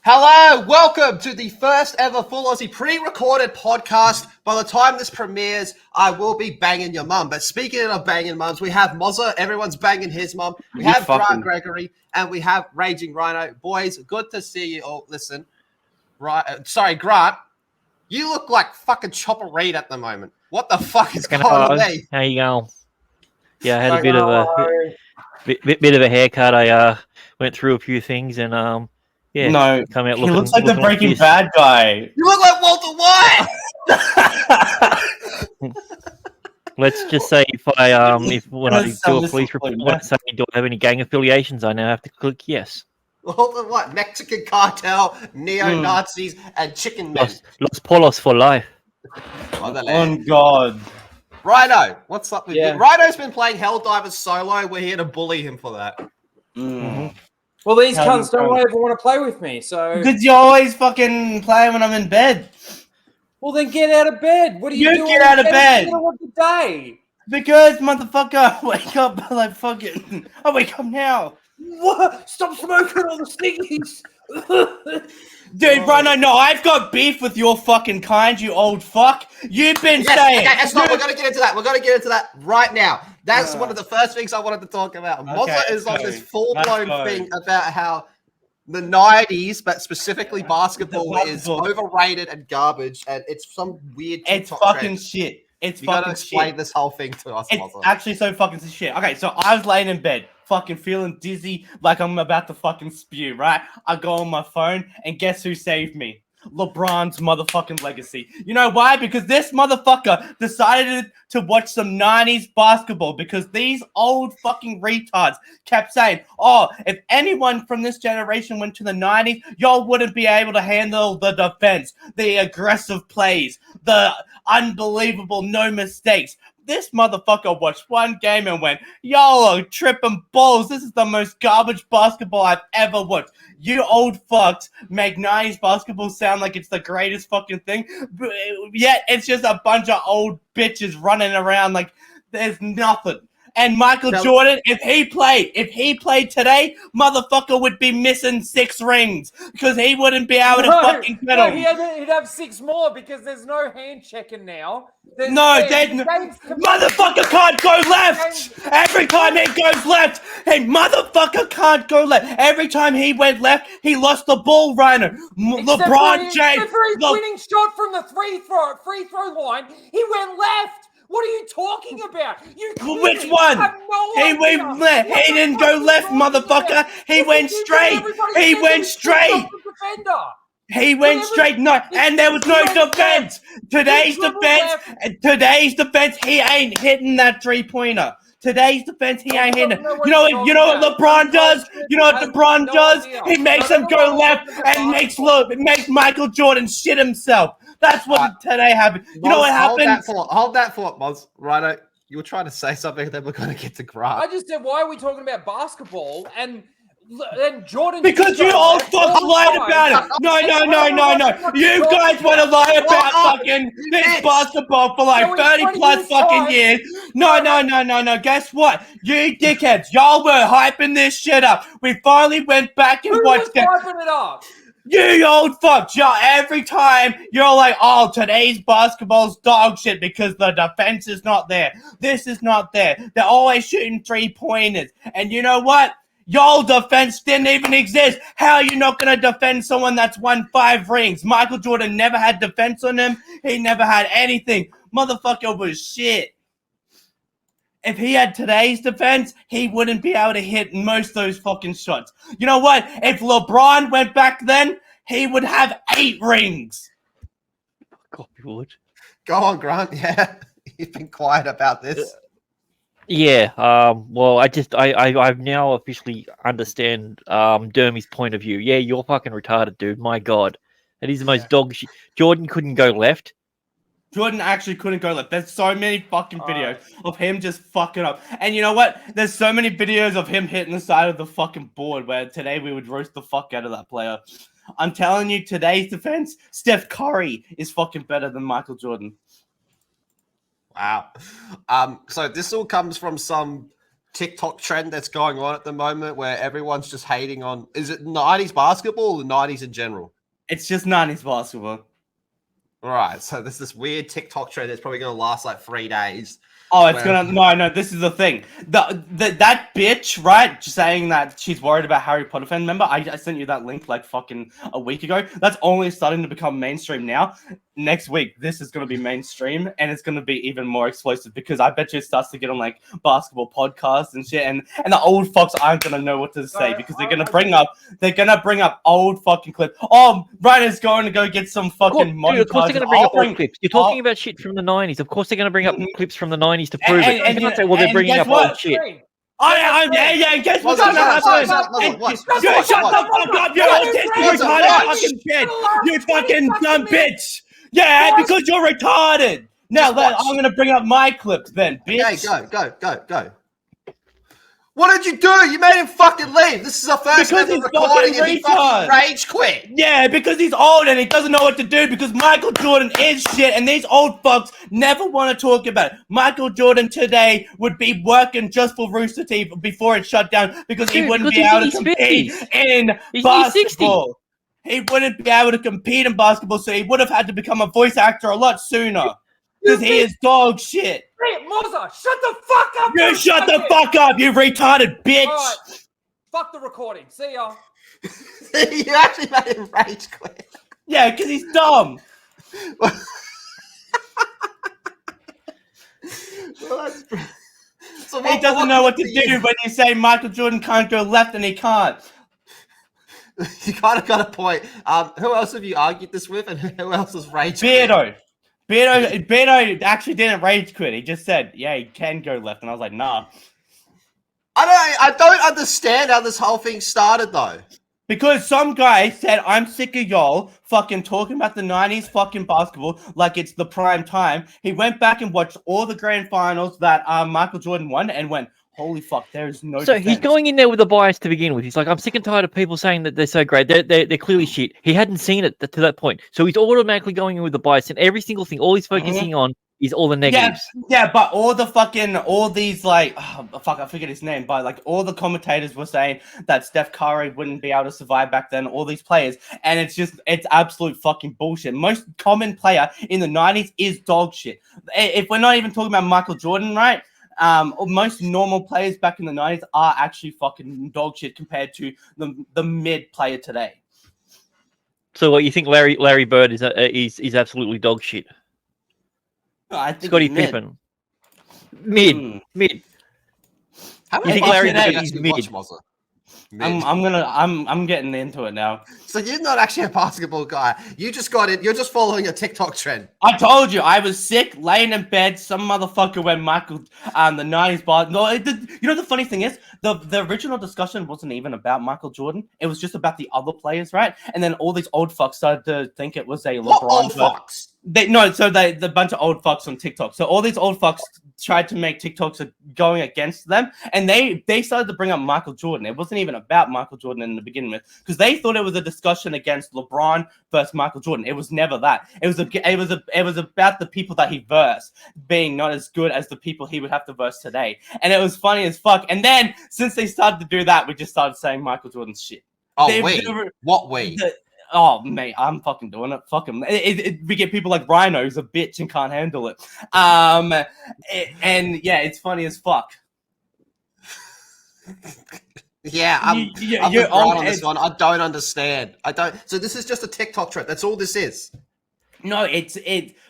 Hello, welcome to the first ever Full Aussie pre-recorded podcast. By the time this premieres, I will be banging your mum. But speaking of banging mums, we have Mozza, everyone's banging his mum. We have Grant Gregory, and we have Raging Rhino. Boys, good to see you all. Listen, Grant, you look like fucking Chopper Reed at the moment. What the fuck is going on there? How you going? Yeah, I had a bit of a haircut. I went through a few things and come out looking. He looks like the Breaking Bad guy. You look like Walter White. Let's just say when I do a police report, say do I have any gang affiliations, I now have to click yes. Walter White, Mexican cartel, neo-Nazis, and chicken men. Los Polos for life. Oh God. Rhino, what's up with you? Rhino's been playing Helldivers solo. We're here to bully him for that. Mm-hmm. Well, these cunts don't ever want to play with me, so... Because you always fucking play when I'm in bed. Well, then get out of bed. What are you doing? You get out of bed. What the day? Because, motherfucker, I wake up like fucking... I wake up now. What? Stop smoking all the stickies. Dude, Rhino, no, I've got beef with your fucking kind, you old fuck. You've been saying... Okay, we're going to get into that. We're going to get into that right now. That's one of the first things I wanted to talk about. Mozza is on this full-blown thing about how the 90s, but specifically basketball, is overrated and garbage, and it's some weird TikTok It's fucking trend. Shit. It's you fucking gotta explain shit. this whole thing to us, It's Mozza. actually so fucking shit. Okay, so I was laying in bed, fucking feeling dizzy, like I'm about to fucking spew, right? I go on my phone, and guess who saved me? LeBron's motherfucking legacy. You know why? Because this motherfucker decided to watch some 90s basketball because these old fucking retards kept saying, oh, if anyone from this generation went to the 90s, y'all wouldn't be able to handle the defense, the aggressive plays, the unbelievable no mistakes. This motherfucker watched one game and went, y'all are tripping balls. This is the most garbage basketball I've ever watched. You old fucks make 90s basketball sound like it's the greatest fucking thing. Yet it's just a bunch of old bitches running around like there's nothing. And Michael Jordan, if he played today, motherfucker would be missing 6 rings because he wouldn't be able to fucking get him. He'd have 6 more because there's no hand checking now. Motherfucker can't go left. Every time he goes left, motherfucker can't go left. Every time he went left, he lost the ball, Rhino. LeBron James. Except for his winning shot from the free throw line, he went left. What are you talking about? Which one? He went left. He didn't go left, motherfucker. He went straight. He went straight. He went straight. No, and there was no defense. Today's defense, he ain't hitting that 3-pointer. Today's defense, he ain't hitting it. You know what LeBron does? You know what LeBron does? He makes him go left and makes Michael Jordan shit himself. That's what today happened. You know what happened? Hold that thought, Moz. Right, you were trying to say something, then we're going to get to Grant. I just said, why are we talking about basketball and Jordan? Because you all fucks lied about it. No. You guys want to lie about fucking this basketball for like 30 plus fucking years. No. Guess what? You dickheads, y'all were hyping this shit up. We finally went back and watched it. Who was hyping it up? You old fucks, y'all, every time you're like, oh, today's basketball's dog shit because the defense is not there. This is not there. They're always shooting 3-pointers. And you know what? Y'all defense didn't even exist. How are you not going to defend someone that's won 5 rings? Michael Jordan never had defense on him. He never had anything. Motherfucker was shit. If he had today's defense, he wouldn't be able to hit most of those fucking shots. You know what? If LeBron went back then, he would have 8 rings. God, he would. Go on, Grant. Yeah, you've been quiet about this. Yeah. Well, I've now officially understand Dermy's point of view. Yeah, you're fucking retarded, dude. My God, that is the most dog shit. Jordan couldn't go left. Jordan actually couldn't go left. There's so many fucking videos of him just fucking up. And you know what? There's so many videos of him hitting the side of the fucking board where today we would roast the fuck out of that player. I'm telling you, today's defense, Steph Curry is fucking better than Michael Jordan. Wow. So this all comes from some TikTok trend that's going on at the moment where everyone's just hating on? Is it 90s basketball or the 90s in general? It's just 90s basketball. All right, so there's this weird TikTok trend that's probably going to last like 3 days. Oh, it's gonna no. This is the thing. That bitch, right? Saying that she's worried about Harry Potter fan. Remember, I sent you that link like fucking a week ago. That's only starting to become mainstream now. Next week, this is gonna be mainstream, and it's gonna be even more explosive because I bet you it starts to get on like basketball podcasts and shit. And the old fucks aren't gonna know what to say because they're gonna bring up old fucking clips. Oh, Ryder's going to go get some fucking money. Of course they're going to bring up old clips. You're talking about shit from the 90s. Of course they're going to bring up clips from the 90s to prove it. You can't say, well, they're bringing up old shit. Guess what's gonna happen? Shut the fuck up, you autistic retarded fucking bitch! You fucking dumb bitch! Yeah, because you're retarded! Now, I'm gonna bring up my clip then, bitch. Okay, go. What did you do? You made him fucking leave. This is our first ever recording and he fucking rage quit. Yeah, because he's old and he doesn't know what to do because Michael Jordan is shit and these old fucks never want to talk about it. Michael Jordan today would be working just for Rooster Teeth before it shut down because he wouldn't be able to compete in basketball. He wouldn't be able to compete in basketball, so he would have had to become a voice actor a lot sooner. Because he is dog shit. Hey, Mozza, shut the fuck up! You shut the fuck up, you retarded bitch! Right. Fuck the recording. See ya. You actually made him rage quit. Yeah, because he's dumb. He doesn't know what to do when you say Michael Jordan can't go left and he can't. You kind of got a point. Who else have you argued this with and who else has rage quit? Beardo actually didn't rage quit. He just said, yeah, he can go left. And I was like, nah. I don't understand how this whole thing started, though. Because some guy said, I'm sick of y'all fucking talking about the 90s fucking basketball like it's the prime time. He went back and watched all the grand finals that Michael Jordan won and went, holy fuck, there is no defense. He's going in there with a bias to begin with. He's like, I'm sick and tired of people saying that they're so great. They're clearly shit. He hadn't seen it to that point. So he's automatically going in with a bias. And every single thing, all he's focusing on is all the negatives. Yeah, but all these like, I forget his name, but like all the commentators were saying that Steph Curry wouldn't be able to survive back then, all these players. And it's absolute fucking bullshit. Most common player in the 90s is dog shit. If we're not even talking about Michael Jordan, right? Most normal players back in the 90s are actually fucking dog shit compared to the mid player today. So what you think Larry Bird is absolutely dog shit? I think Scottie Pippen. Mid. How You think Larry Bird is mid? I'm getting into it now. So you're not actually a basketball guy. You just got it. You're just following a TikTok trend. I told you I was sick, laying in bed. Some motherfucker went Michael the 90s bar. No, you know the funny thing is the original discussion wasn't even about Michael Jordan. It was just about the other players, right? And then all these old fucks started to think it was a LeBron. What old fucks? The bunch of old fucks on TikTok. So all these old fucks tried to make TikToks going against them, and they started to bring up Michael Jordan. It wasn't even about Michael Jordan in the beginning with, because they thought it was a discussion against LeBron versus Michael Jordan. It was never that. It was about the people that he versed being not as good as the people he would have to verse today, and it was funny as fuck. And then since they started to do that, we just started saying Michael Jordan's shit. What way? Oh, mate, I'm fucking doing it. Fuck him. We get people like Rhino, who's a bitch and can't handle it. And yeah, it's funny as fuck. Yeah, I'm on this one. I don't understand. So this is just a TikTok trend. That's all this is. No,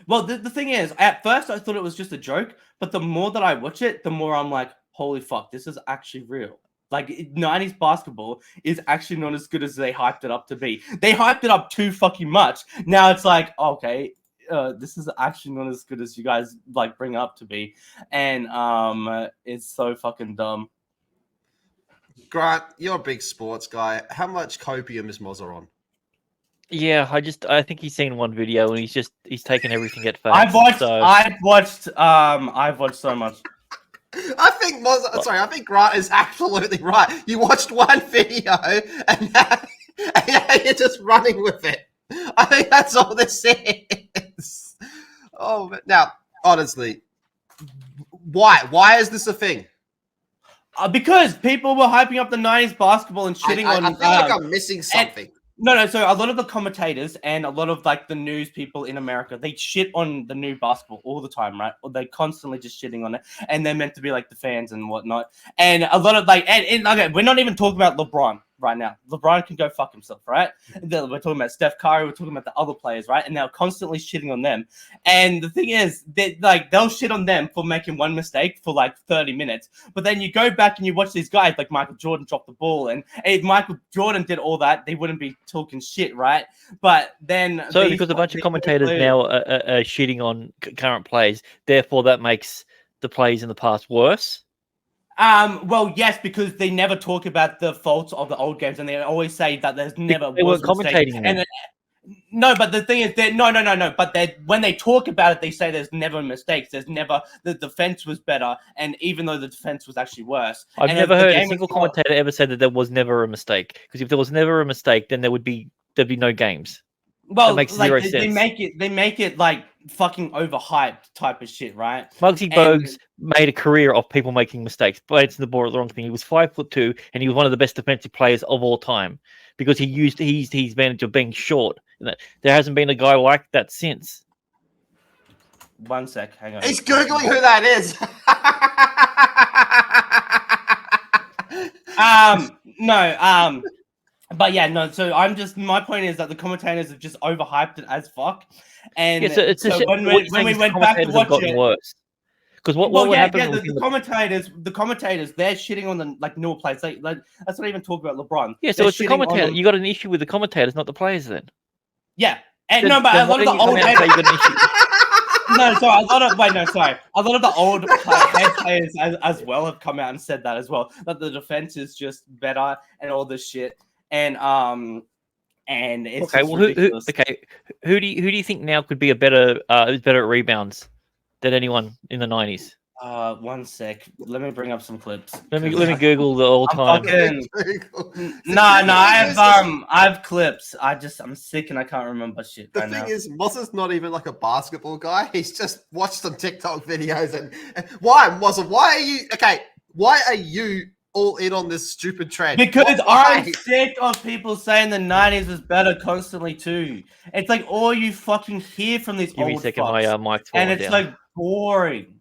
well, the thing is, at first I thought it was just a joke, but the more that I watch it, the more I'm like, holy fuck, this is actually real. Like, 90s basketball is actually not as good as they hyped it up to be. They hyped it up too fucking much. Now it's like, okay, this is actually not as good as you guys like bring up to be. And it's so fucking dumb. Grant, you're a big sports guy. How much copium is Mozza on? Yeah, I think he's seen one video and he's taken everything at face. I've watched so much. I think Grant is absolutely right. You watched one video and now you're just running with it. I think that's all this is. Oh, now, honestly, why is this a thing? Because people were hyping up the 90s basketball and shitting on. I feel like I'm missing something. No. So a lot of the commentators and a lot of like the news people in America, they shit on the new basketball all the time, right? Or they constantly just shitting on it, and they're meant to be like the fans and whatnot. And a lot of like, and okay, we're not even talking about LeBron right now. LeBron can go fuck himself, right? We're talking about Steph Curry. We're talking about the other players, right? And they're constantly shitting on them. And the thing is, they'll shit on them for making one mistake for like 30 minutes. But then you go back and you watch these guys like Michael Jordan drop the ball, and if Michael Jordan did all that, they wouldn't be talking shit, right? But then because a bunch of commentators now are shitting on current plays, therefore that makes the plays in the past worse. Well, yes, because they never talk about the faults of the old games, and they always say that there's never. They weren't commentating and no, but the thing is, no. But when they talk about it, they say there's never mistakes. There's never the defense was better, and even though the defense was actually worse, I've never heard a single commentator ever say that there was never a mistake. Because if there was never a mistake, then there'd be no games. Well, that makes zero sense. They make it like fucking overhyped type of shit, right? Muggsy Bogues made a career of people making mistakes, but it's the wrong thing. He was 5'2", and he was one of the best defensive players of all time because he used his advantage of being short. There hasn't been a guy like that since. 1 sec, hang on. He's googling who that is. No. But yeah, no. So my point is that the commentators have just overhyped it as fuck. And when we went back to watch it, worse. Because what would happen? Yeah, the commentators, they're shitting on the like newer players. Like let's not even talk about LeBron. Yeah, so it's the commentator. You got an issue with the commentators, not the players, then. Yeah, and no, but a lot of the old head. No, sorry. A lot of the old head players as well have come out and said that as well. That the defense is just better and all this shit. And it's okay. Well, who do you think now could be a better who's better at rebounds than anyone in the 90s? 1 sec. Let me bring up some clips. Let me Google the all time. I have clips. I'm sick and I can't remember shit. The thing is, Mozza's not even like a basketball guy. He's just watched some TikTok videos and why, Mozza? Why are you all in on this stupid trend? Because I'm sick of people saying the 90s was better constantly too. It's like all you fucking hear from these Give old me a second, fucks, my mic's and it's down. like boring.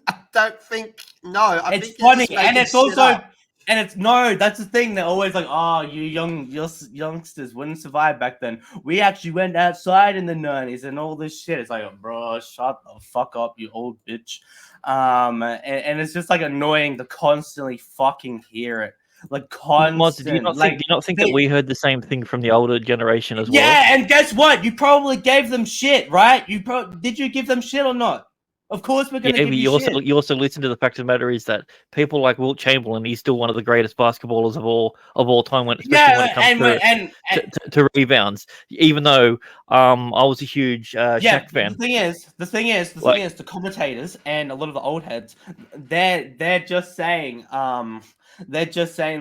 I don't think. No, it's funny, and it's also, and it's no. That's the thing. They're always like, "Oh, you youngsters wouldn't survive back then. We actually went outside in the 90s and all this shit." It's like, bro, shut the fuck up, you old bitch. And it's just like annoying to constantly fucking hear it. Like constant. Do you not think that we heard the same thing from the older generation as well? Yeah, and guess what? You probably gave them shit, right? Did you give them shit or not? Of course, we're going to give you shit. You also listen to the fact of the matter is that people like Wilt Chamberlain, he's still one of the greatest basketballers of all time, especially when it comes to rebounds. Even though I was a huge Shaq fan. The thing is, the commentators and a lot of the old heads, they're just saying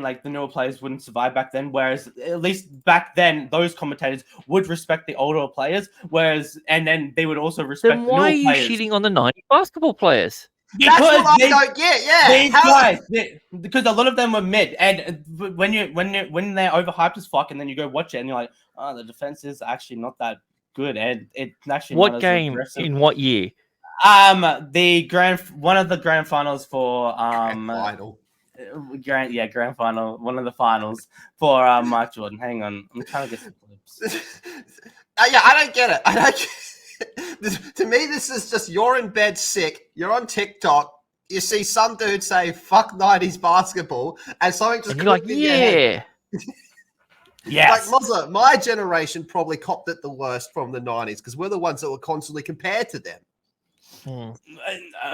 like the newer players wouldn't survive back then, whereas at least back then those commentators would respect the older players, and then they would also respect the newer players. Then why are you shitting on the 90s basketball players? That's what I don't get. Yeah, these guys, because a lot of them were mid, and when they're overhyped as fuck, and then you go watch it, and you're like, oh, the defense is actually not that good, and it's actually what game in what year? One of the grand finals for grand final, one of the finals for Mike Jordan. Hang on, I'm trying to get some clips. I don't get it. I don't get it. To me, this is just you're in bed sick, you're on TikTok, you see some dude say fuck 90s basketball, and something just clicked in your head. Yes. Like Mozza, my generation probably copped it the worst from the 90s because we're the ones that were constantly compared to them. Well,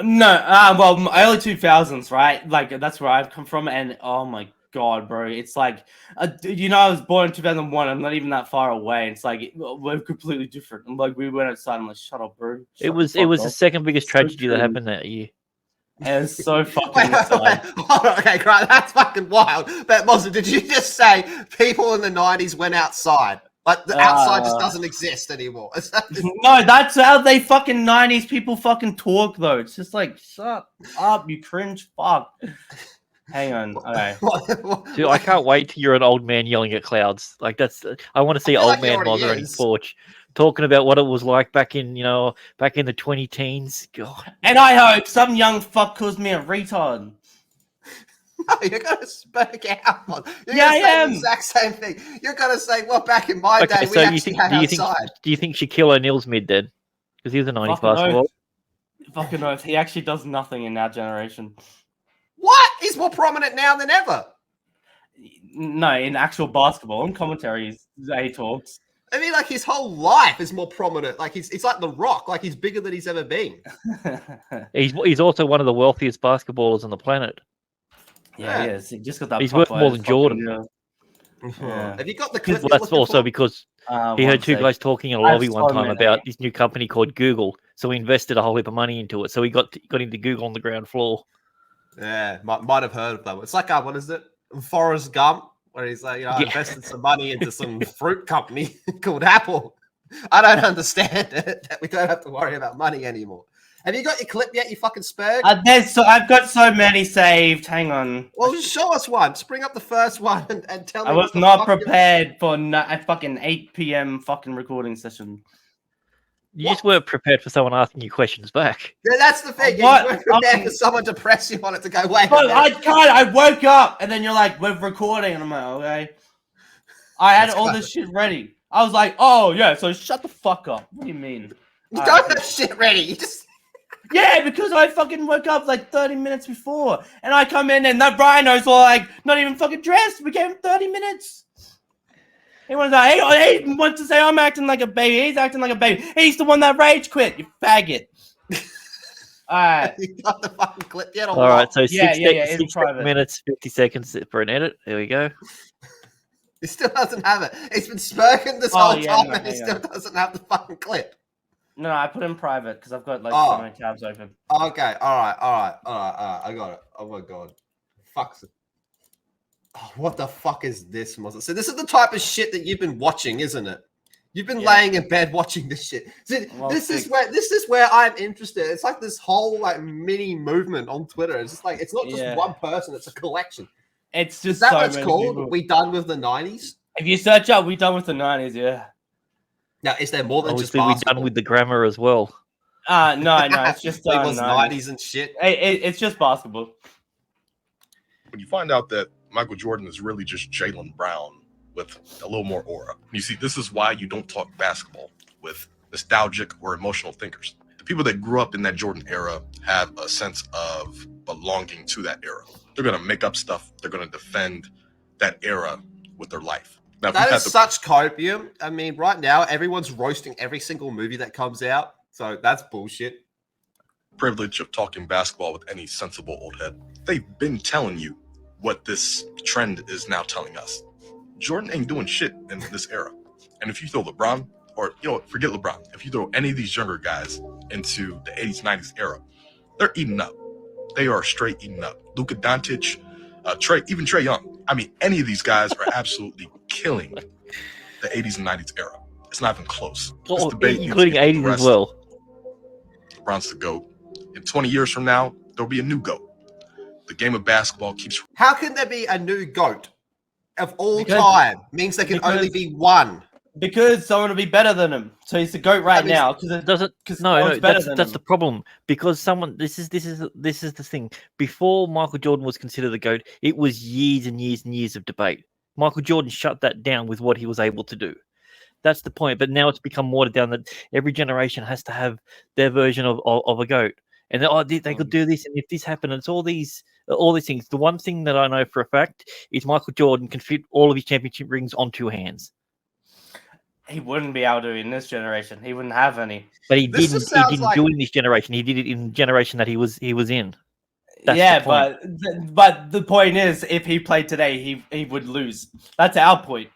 early 2000s, right? Like that's where I've come from, and oh my god, bro, it's like, I was born in 2001. I'm not even that far away. It's like we're completely different. And like we went outside. I'm like, shut up, bro. It was the second biggest tragedy that happened that year. And it's so fucking okay, great. That's fucking wild. But Mozza, did you just say people in the 90s went outside? Like the outside just doesn't exist anymore. No, that's how they fucking 90s people fucking talk though. It's just like, shut up, you cringe fuck. Hang on, okay. Dude, I can't wait till you're an old man yelling at clouds. Like I want to see feel old like he man already Mozza on his is. porch talking about what it was like back in the 20 teens. God. And I hope some young fuck calls me a retard. No, you're gonna speak out. Man. You're Yeah, gonna I say am. the exact same thing. You're gonna say, "Well, back in my day, we so actually had outside." do you think Shaquille O'Neal's mid then? Because he was a 90s Fucking basketball. oath. Fucking oath. He actually does nothing in our generation. What? He's more prominent now than ever. No, in actual basketball and commentaries, he talks. I mean, like his whole life is more prominent. Like he's like The Rock. Like he's bigger than he's ever been. He's also one of the wealthiest basketballers on the planet. Yeah, he is. He just got that. He's worth more than Jordan. Yeah. Have you got the clip? Well, you're that's looking also for? because he heard two guys talking in a I have lobby one so time many. about this new company called Google. So he invested a whole heap of money into it. So he got into Google on the ground floor. Yeah, might have heard of that. It's like what is it? Forrest Gump, where he's like, I invested some money into some fruit company called Apple. I don't understand it. That we don't have to worry about money anymore. Have you got your clip yet, you fucking spurg? I've got so many saved. Hang on. Well, just show us one. Just bring up the first one and tell me. I was what the not fuck you- prepared for a fucking 8 p.m. fucking recording session. You just weren't prepared for someone asking you questions back. Yeah, that's the thing. What? You weren't prepared for someone to press you on it to go, wait. But I can't. I woke up and then you're like, we're recording. And I'm like, okay. I had That's all clever. this shit ready. I was like, oh, yeah, so shut the fuck up. What do you mean? You don't have shit ready. You just. Yeah, because I fucking woke up like 30 minutes before. And I come in and that rhinos were like, not even fucking dressed. We gave him 30 minutes. He wants to say I'm acting like a baby. He's acting like a baby. He's the one that rage quit, you faggot. Alright. You got the fucking clip yet? Or All right, what? so Yeah, six it's private. minutes, 50 seconds for an edit. There we go. He still doesn't have it. He's been spurking this Oh, whole yeah, time no, and he hang still on. doesn't have the fucking clip. No, I put it in private because I've got like Oh. so many tabs open. Okay, all right. I got it. Oh my god. Fuck. Oh, what the fuck is this, Mozza? So this is the type of shit that you've been watching, isn't it? You've been laying in bed watching this shit. See, Well, this is where I'm interested. It's like this whole like mini movement on Twitter. It's just like it's not just Yeah. one person, it's a collection. It's Is just that so what it's many called? people. We done with the 90s? If you search up, we done with the 90s, yeah. Now, is there more than just Obviously, we're basketball? done with the grammar as well. No, it's just it was 90s. 90s and shit. It's just basketball. When you find out that Michael Jordan is really just Jaylen Brown with a little more aura. You see, this is why you don't talk basketball with nostalgic or emotional thinkers. The people that grew up in that Jordan era have a sense of belonging to that era. They're going to make up stuff. They're going to defend that era with their life. Now, if That you had is the such copium. I mean, right now, everyone's roasting every single movie that comes out. So that's bullshit. privilege of talking basketball with any sensible old head, they've been telling you what this trend is now telling us. Jordan ain't doing shit in this era. And if you throw LeBron, or forget LeBron, if you throw any of these younger guys into the 80s, 90s era, they're eating up. They are straight eating up. Luka Doncic, Trae Young. I mean, any of these guys are absolutely killing the 80s and 90s era. It's not even close. This debate needs to Including get 80s as progressed. well. LeBron's the GOAT. In 20 years from now, there'll be a new GOAT. The game of basketball keeps. How can there be a new GOAT of all Because- time? Means there can only be one. Because someone will be better than him. So he's the GOAT right means- now. Because Doesn't no one's better than that's him. the problem, because someone this is the thing. Before Michael Jordan was considered the GOAT, it was years and years and years of debate. Michael Jordan shut that down with what he was able to do. That's the point. But now it's become watered down that every generation has to have their version of a GOAT. And they could do this, and if this happened, it's all these things. The one thing that I know for a fact is Michael Jordan can fit all of his championship rings on two hands. He wouldn't be able to in this generation. He wouldn't have any. But he This didn't. just He sounds didn't like- do it in this generation. He did it in the generation that he was in. That's yeah, the point. but the point is, if he played today, he would lose. That's our point.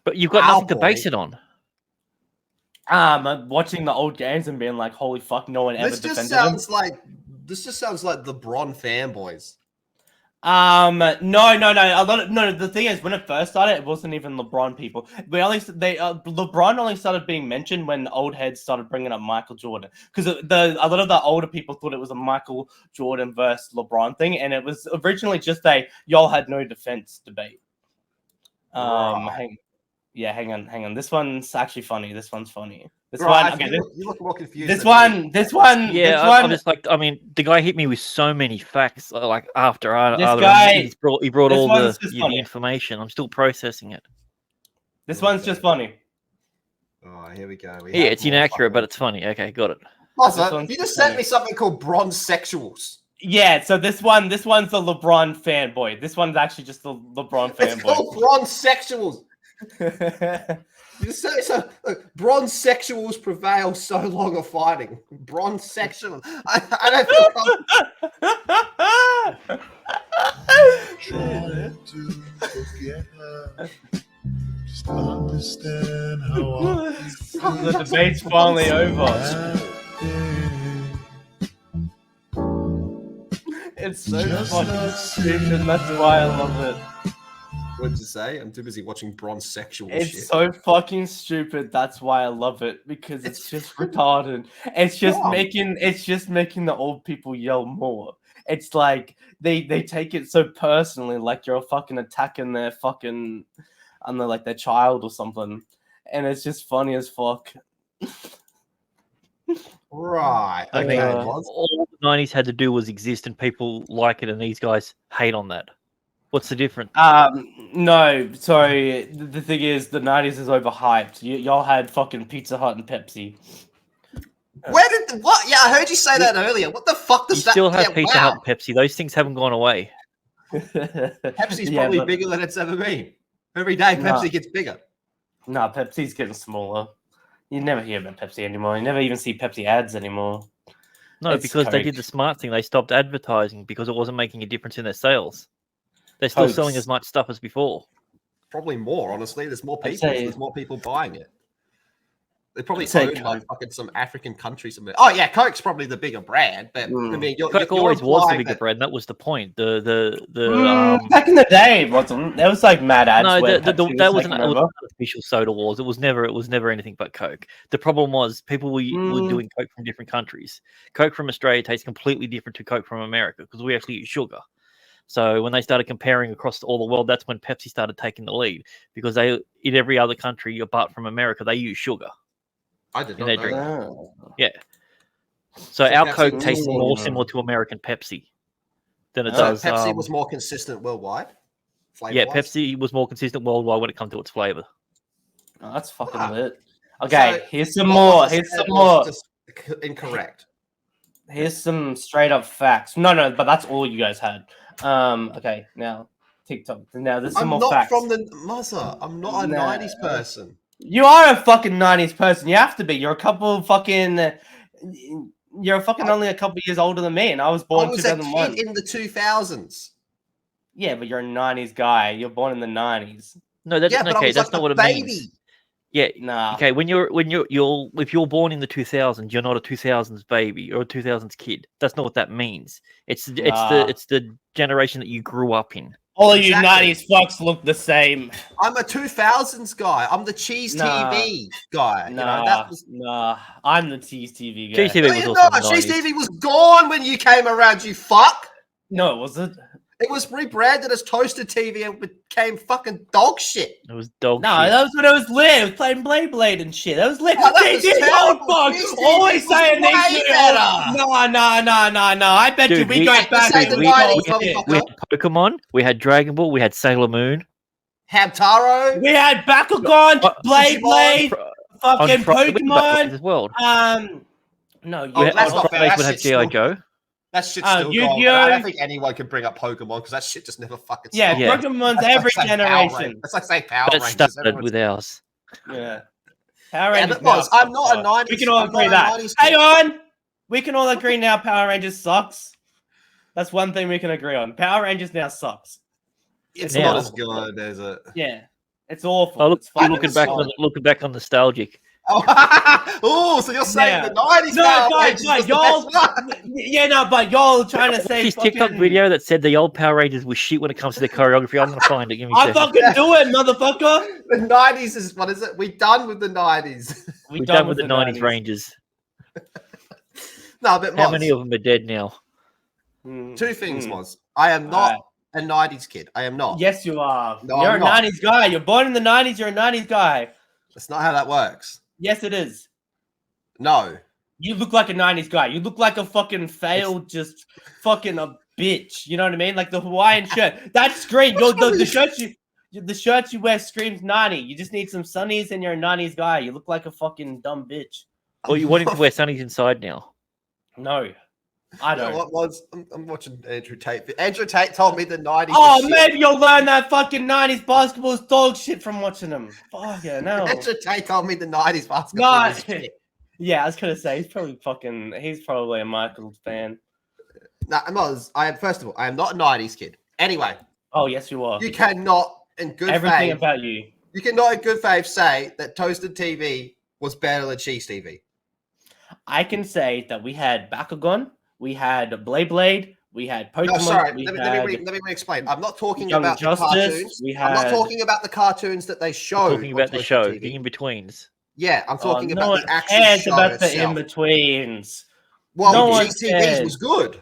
But you've got Our nothing to base point. it on. Watching the old games and being like, "Holy fuck, no one ever This just defended him." sounds like the Bron fanboys. No. No. The thing is, when it first started, it wasn't even LeBron people. LeBron only started being mentioned when the old heads started bringing up Michael Jordan, because a lot of the older people thought it was a Michael Jordan versus LeBron thing, and it was originally just a y'all had no defense debate. Right. Hang on. This one's actually funny. This one's funny. This Right, one. Okay. you look more confused. This than me. one. Yeah, I'm just like, I mean, the guy hit me with so many facts. Like after guy- he brought all one's the just funny. information. I'm still processing it. This one's just funny. Oh, here we go. Yeah, it's inaccurate, but it's funny. Okay, got it. Mozza, you just sent me something called bronze sexuals. Yeah, so this one's the LeBron fanboy. This one's actually just the LeBron It's called fanboy. bronze sexuals. You just said so. Look, bronze sexuals prevail so long of fighting. Bronze sexuals. I don't feel Trying to forget her. Just understand how The debate's finally over. It's so fucking stupid. That's why I love it. What'd you say? I'm too busy watching bronze sexual It's shit. so fucking stupid. That's why I love it, because it's just retarded. It's just making the old people yell more. It's like they take it so personally, like you're fucking attacking their fucking, I don't know, like their child or something, and it's just funny as fuck. Right. I Okay. think Moz. all the 90s had to do was exist, and people like it, and these guys hate on that. What's the difference? No, sorry. The thing is, the 90s is overhyped. Y'all had fucking Pizza Hut and Pepsi. Where did what? Yeah, I heard you say that earlier. What the fuck You does that? still have yeah, Pizza Hut and Pepsi. Those things haven't gone away. Pepsi's Yeah, probably but- bigger than it's ever been. Every day, Pepsi Nah. gets bigger. Nah, Pepsi's getting smaller. You never hear about Pepsi anymore. You never even see Pepsi ads anymore. No, It's because they Coke. did the smart thing. They stopped advertising because it wasn't making a difference in their sales. They're still selling Cokes. as much stuff as before. Probably more, honestly. There's more I'd people. say- There's more people buying it. They probably I'd say own like Coke. fucking some African countries. Oh yeah, Coke's probably the bigger brand, but I mean, Coke always was the bigger brand. That was the point. Back in the day, it wasn't. There was like mad ads. No, where that Pepsi wasn't taking over. official soda wars. It was never anything but Coke. The problem was people were doing Coke from different countries. Coke from Australia tastes completely different to Coke from America because we actually use sugar. So when they started comparing across all the world, that's when Pepsi started taking the lead because they in every other country apart from America they use sugar. I did in not their know drink. that. Yeah. So So our Pepsi Coke was tastes more- more similar to American Pepsi than it So does. Pepsi was more consistent worldwide. Yeah, Flavor-wise? Pepsi was more consistent worldwide when it comes to its flavor. Oh, that's fucking Wow. lit. Okay, So, here's some what more. Mozza Here's said some was more. just incorrect. Here's some straight up facts. No, but that's all you guys had. Okay, now TikTok. Now there's some I'm more not facts. from the Mozza. I'm not a Nah. 90s person. You are a fucking 90s person. You have to be. You're a couple fucking. You're fucking only a couple years older than me, and I was I born was a 2001. kid in the 2000s. Yeah, but you're a 90s guy. You're born in the 90s. No, that's Yeah, but I okay. was That's like not a what it baby. means. Yeah. Nah. Okay. If you're born in the 2000s, you're not a 2000s baby or a 2000s kid. That's not what that means. It's Nah. the generation that you grew up in. All Exactly. you 90s fucks look the same. I'm a 2000s guy. I'm the cheese Nah. TV guy. You know, Nah, that was. nah. I'm the Cheese TV guy. Cheese TV No, was you're also not. in the Cheese 90s. TV was gone when you came around, you fuck. No, was it? It was rebranded as Toasted TV and became fucking dog shit. It was dog No, shit. that was when it was lit. It was playing Blade and shit. That was lit. Oh, that They was did terrible. old Cheese fuck. TV Always was saying way they better. No. I bet you Dude, we we- go Hey, back. say and the we 90s, go shit. motherfucker. We had Pokemon, we had Dragon Ball, we had Sailor Moon. Hamtaro. We had Bakugan, Blade, Digimon. fucking Friday, we had Bakugan Pokemon. as well. No, Oh, you that's On not fair. Fridays That we'd have shit's G.I. still- Joe. That shit's still gone. Yu-Gi-Oh! I don't think anyone can bring up Pokemon because that shit just never fucking yeah, stopped. Yeah. Pokemon's That's every like saying Power generation. Rangers. That's like saying Power But it Rangers. started Everyone's- with ours. Yeah. Power Yeah, Rangers that was. now I'm not a sucks. 90s. We can all I'm agree not a that. 90s Hang kid. on. We can all agree now Power Rangers sucks. That's one thing we can agree on. Power Rangers now sucks. It's Now. not as good as it. Yeah. It's awful. Oh, look, It's you're fucking looking back awful. on nostalgic. Oh, so you're saying Yeah. the 90s No, Power guys, Rangers was the y'all. best one? Yeah, no, but y'all trying to say This TikTok fucking- video that said the old Power Rangers was shit when it comes to the choreography. I'm gonna find it. Give me a I second. fucking do it, motherfucker. The 90s is, what is it? We done with the 90s. We're done with the 90s Rangers. No, but How Moz, many of them are dead now? two things, Moz. I am not a 90s kid. I am not. Yes, you are. No, You're I'm a not. 90s guy. You're born in the 90s. You're a 90s guy. That's not how that works. Yes, it is. No. You look like a 90s guy. You look like a fucking failed, just fucking a bitch. You know what I mean? Like the Hawaiian shirt. That scream. The shirt you wear screams 90. You just need some sunnies and you're a 90s guy. You look like a fucking dumb bitch. Or you want him to wear sunnies inside now? No. I You know don't. what was? I'm watching Andrew Tate. Andrew Tate told me the 90s. Oh, was shit. maybe you'll learn that fucking 90s basketball's dog shit from watching them. Fuck yeah, no. Andrew Tate told me the 90s basketball No. was shit. Yeah, I was gonna say he's probably a Michael fan. No, Moz, first of all, I am not a 90s kid. Anyway, Oh yes, you are. you cannot, in good Everything faith, about you. you cannot, in good faith, say that toasted TV was better than cheese TV. I can say that we had Bakugan, we had Blade, we had Pokemon. No, sorry. we Let had me explain. I'm not talking Young about Justice, the cartoons. we I'm not had- talking about the cartoons that they show. Talking about the show, the in-betweens. Yeah, I'm talking no about one the actual cares show about the itself. in-betweens. Well, no one GTV's cares. was good.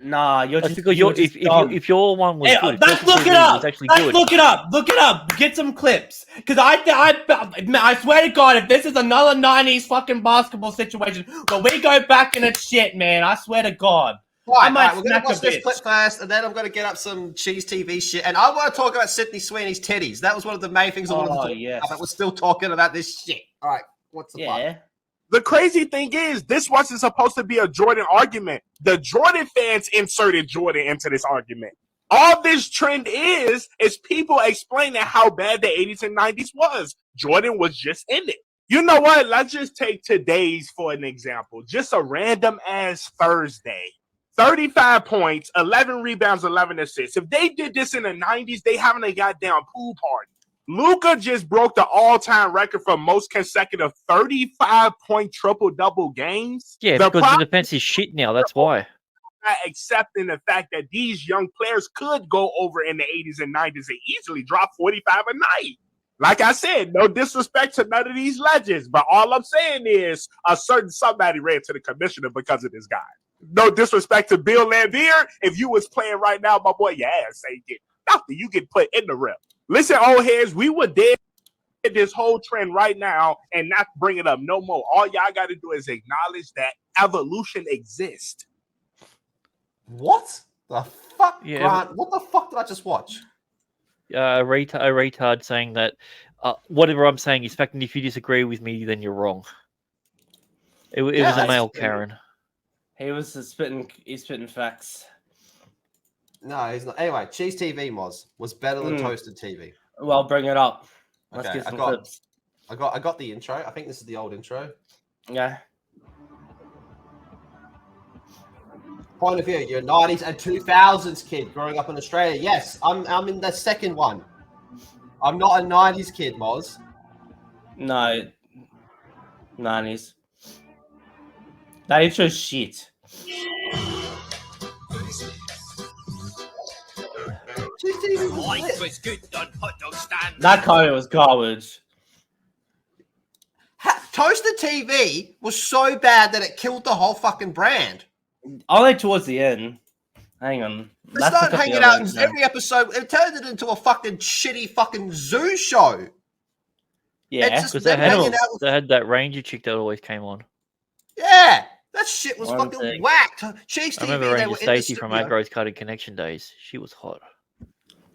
Nah, you're That's just because if your one was Hey, good, let's Toasted look TV it up. was actually Let's good. look it up. Look it up. Get some clips. Because I swear to God, if this is another 90s fucking basketball situation where we go back in its shit, man, I swear to God. Right, might we're going smack to a watch this bitch. clip first, and then I'm going to get up some cheese TV shit. And I want to talk about Sydney Sweeney's titties. That was one of the main things I wanted to talk yes. about. But we're still talking about this shit. All right, what's the fuck? Yeah. The crazy thing is, this wasn't supposed to be a Jordan argument. The Jordan fans inserted Jordan into this argument. All this trend is people explaining how bad the 80s and 90s was. Jordan was just in it. You know what? Let's just take today's for an example. Just a random ass Thursday. 35 points, 11 rebounds, 11 assists. If they did this in the 90s, they having a goddamn pool party. Luka just broke the all-time record for most consecutive 35-point triple-double games. Yeah, because the defense is shit now. That's why. Accepting the fact that these young players could go over in the 80s and 90s and easily drop 45 a night. Like I said, no disrespect to none of these legends, but all I'm saying is a certain somebody ran to the commissioner because of this guy. No disrespect to Bill Laimbeer. If you was playing right now, my boy, your ass ain't get nothing. You get put in the rim. Listen, old heads, we were dead at this whole trend right now and not bring it up no more. All y'all got to do is acknowledge that evolution exists. What the fuck, Yeah, Grant? What the fuck did I just watch? A retard saying that whatever I'm saying is fact, and if you disagree with me, then you're wrong. It was a male Karen. He was he's spitting facts. No, he's not. Anyway, cheese TV was better than toasted TV. Well, bring it up. Let's Okay, get some clips. I got the intro. I think this is the old intro. Yeah. Point of view, you're a 90s and 2000s kid growing up in Australia. Yes, I'm in the second one. I'm not a 90s kid, Moz. No. 90s. That intro's shit. Cheese TV was lit. That comment was garbage. Toasted TV was so bad that it killed the whole fucking brand. Only towards the end. Hang on. They started hanging out in every episode. It turned it into a fucking shitty fucking zoo show. Yeah. Just Because they them hanging out with- had that Ranger chick that always came on. Yeah, that shit was One fucking thing. whacked. Cheese I TV, remember they Ranger were in the Stacey from studio. Agro's Cutting Connection days. She was hot.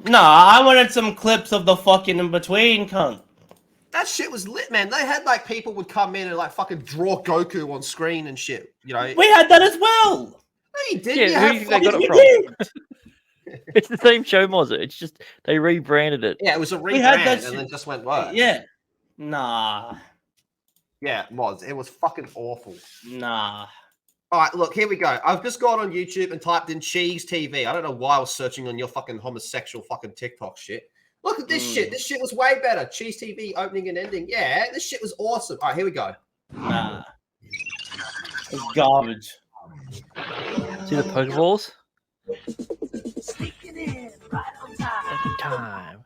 No, I wanted some clips of the fucking in between, cunt. That shit was lit, man. They had like people would come in and like fucking draw Goku on screen and shit. You know, We had that as well. no, you did. Yeah, You who had do you think they got fucking- it from? It's the same show, Mozza. It's just they rebranded it. Yeah, it was a We had rebrand that and shit. then just went worse. Yeah. Nah. Yeah, it was. It was fucking awful. Nah. All right, look, here we go. I've just gone on YouTube and typed in cheese TV. I don't know why I was searching on your fucking homosexual fucking TikTok shit. Look at this shit. This shit was way better. Cheese TV opening and ending. Yeah, this shit was awesome. All right, here we go. Nah. It's garbage. See the Pokeballs? Sneaking in right on time. Every time.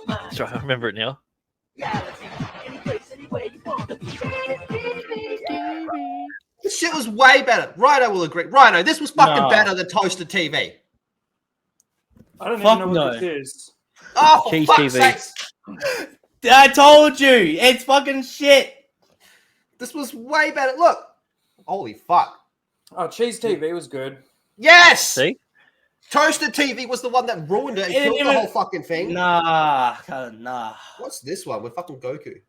That's right, I remember it now. Any place, anywhere you want to be. This shit was way better. Rhino will agree. Rhino, this was fucking No. better than Toasted TV. I don't Fuck even know what no. this is. Oh, for Cheese fuck's TV. sakes. I told you, it's fucking shit. This was way better. Look. Holy fuck. Oh, Cheese TV was good. Yes! See? Toasted TV was the one that ruined it and It killed the even- whole fucking thing. Nah. Nah. What's this one with fucking Goku?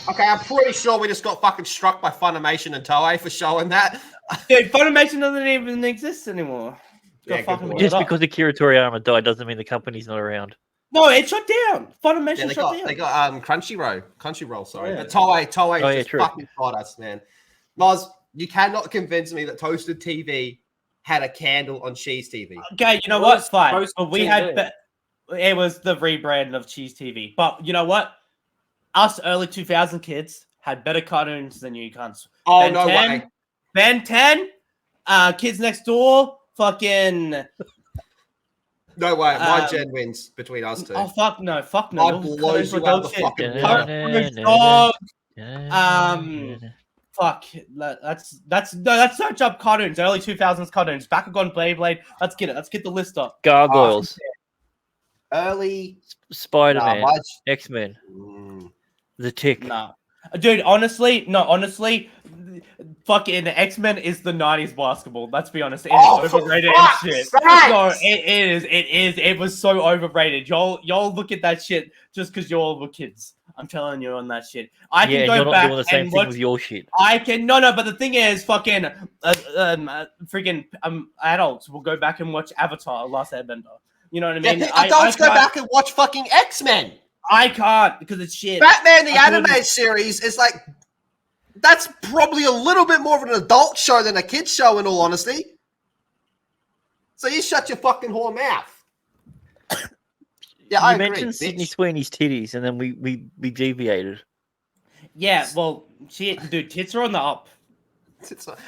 Okay, I'm pretty sure we just got fucking struck by Funimation and Toei for showing that. Dude, Funimation doesn't even exist anymore. Yeah, Got good fucking point. lit Just up. because Akira Toriyama died doesn't mean the company's not around. No, it shut down. Funimation Yeah, they shut got down. they got Crunchyroll, sorry. Yeah. But Toei Oh, yeah, just true. fucking got us, man. Moz, you cannot convince me that Toasted TV had a candle on Cheese TV. Okay, you know What what? is Fine. Toast But we TV? had it was the rebrand of Cheese TV. But you know what? Us early 2000 kids had better cartoons than you cunts. Oh, Ben no 10, way. Ben 10, Kids Next Door, fucking No way. My Um, gen wins between us two. oh fuck no. I Those blows cartoons were you out dog the shit. fucking Cartoons, water. dog. Fuck. That's no job cartoons. Early 2000s cartoons. Bakugan, Beyblade. Let's get it. Let's get the list up. Gargoyles, Early. Spider-Man, Nah, X-Men, Mm. The Tick. Nah. Dude, honestly, fucking X-Men is the 90s basketball. Let's be honest. It is Oh, for overrated and fuck's shit. sakes! No, it is. It was so overrated. Y'all look at that shit just because y'all were kids. I'm telling you on that shit. I Yeah, can and go you're not back doing the same and thing watch. with your shit. I can but the thing is, fucking freaking adults will go back and watch Avatar: Last Airbender. You know what I mean? Yeah, adults go can't- back and watch fucking X-Men. I can't because it's shit. Batman the I couldn't- animated series is like that's probably a little bit more of an adult show than a kid's show, in all honesty. So you shut your fucking whore mouth. Yeah, I You agree. mentioned bitch. Sydney Sweeney's titties, and then we deviated. Yeah, well, shit, dude, tits are on the up.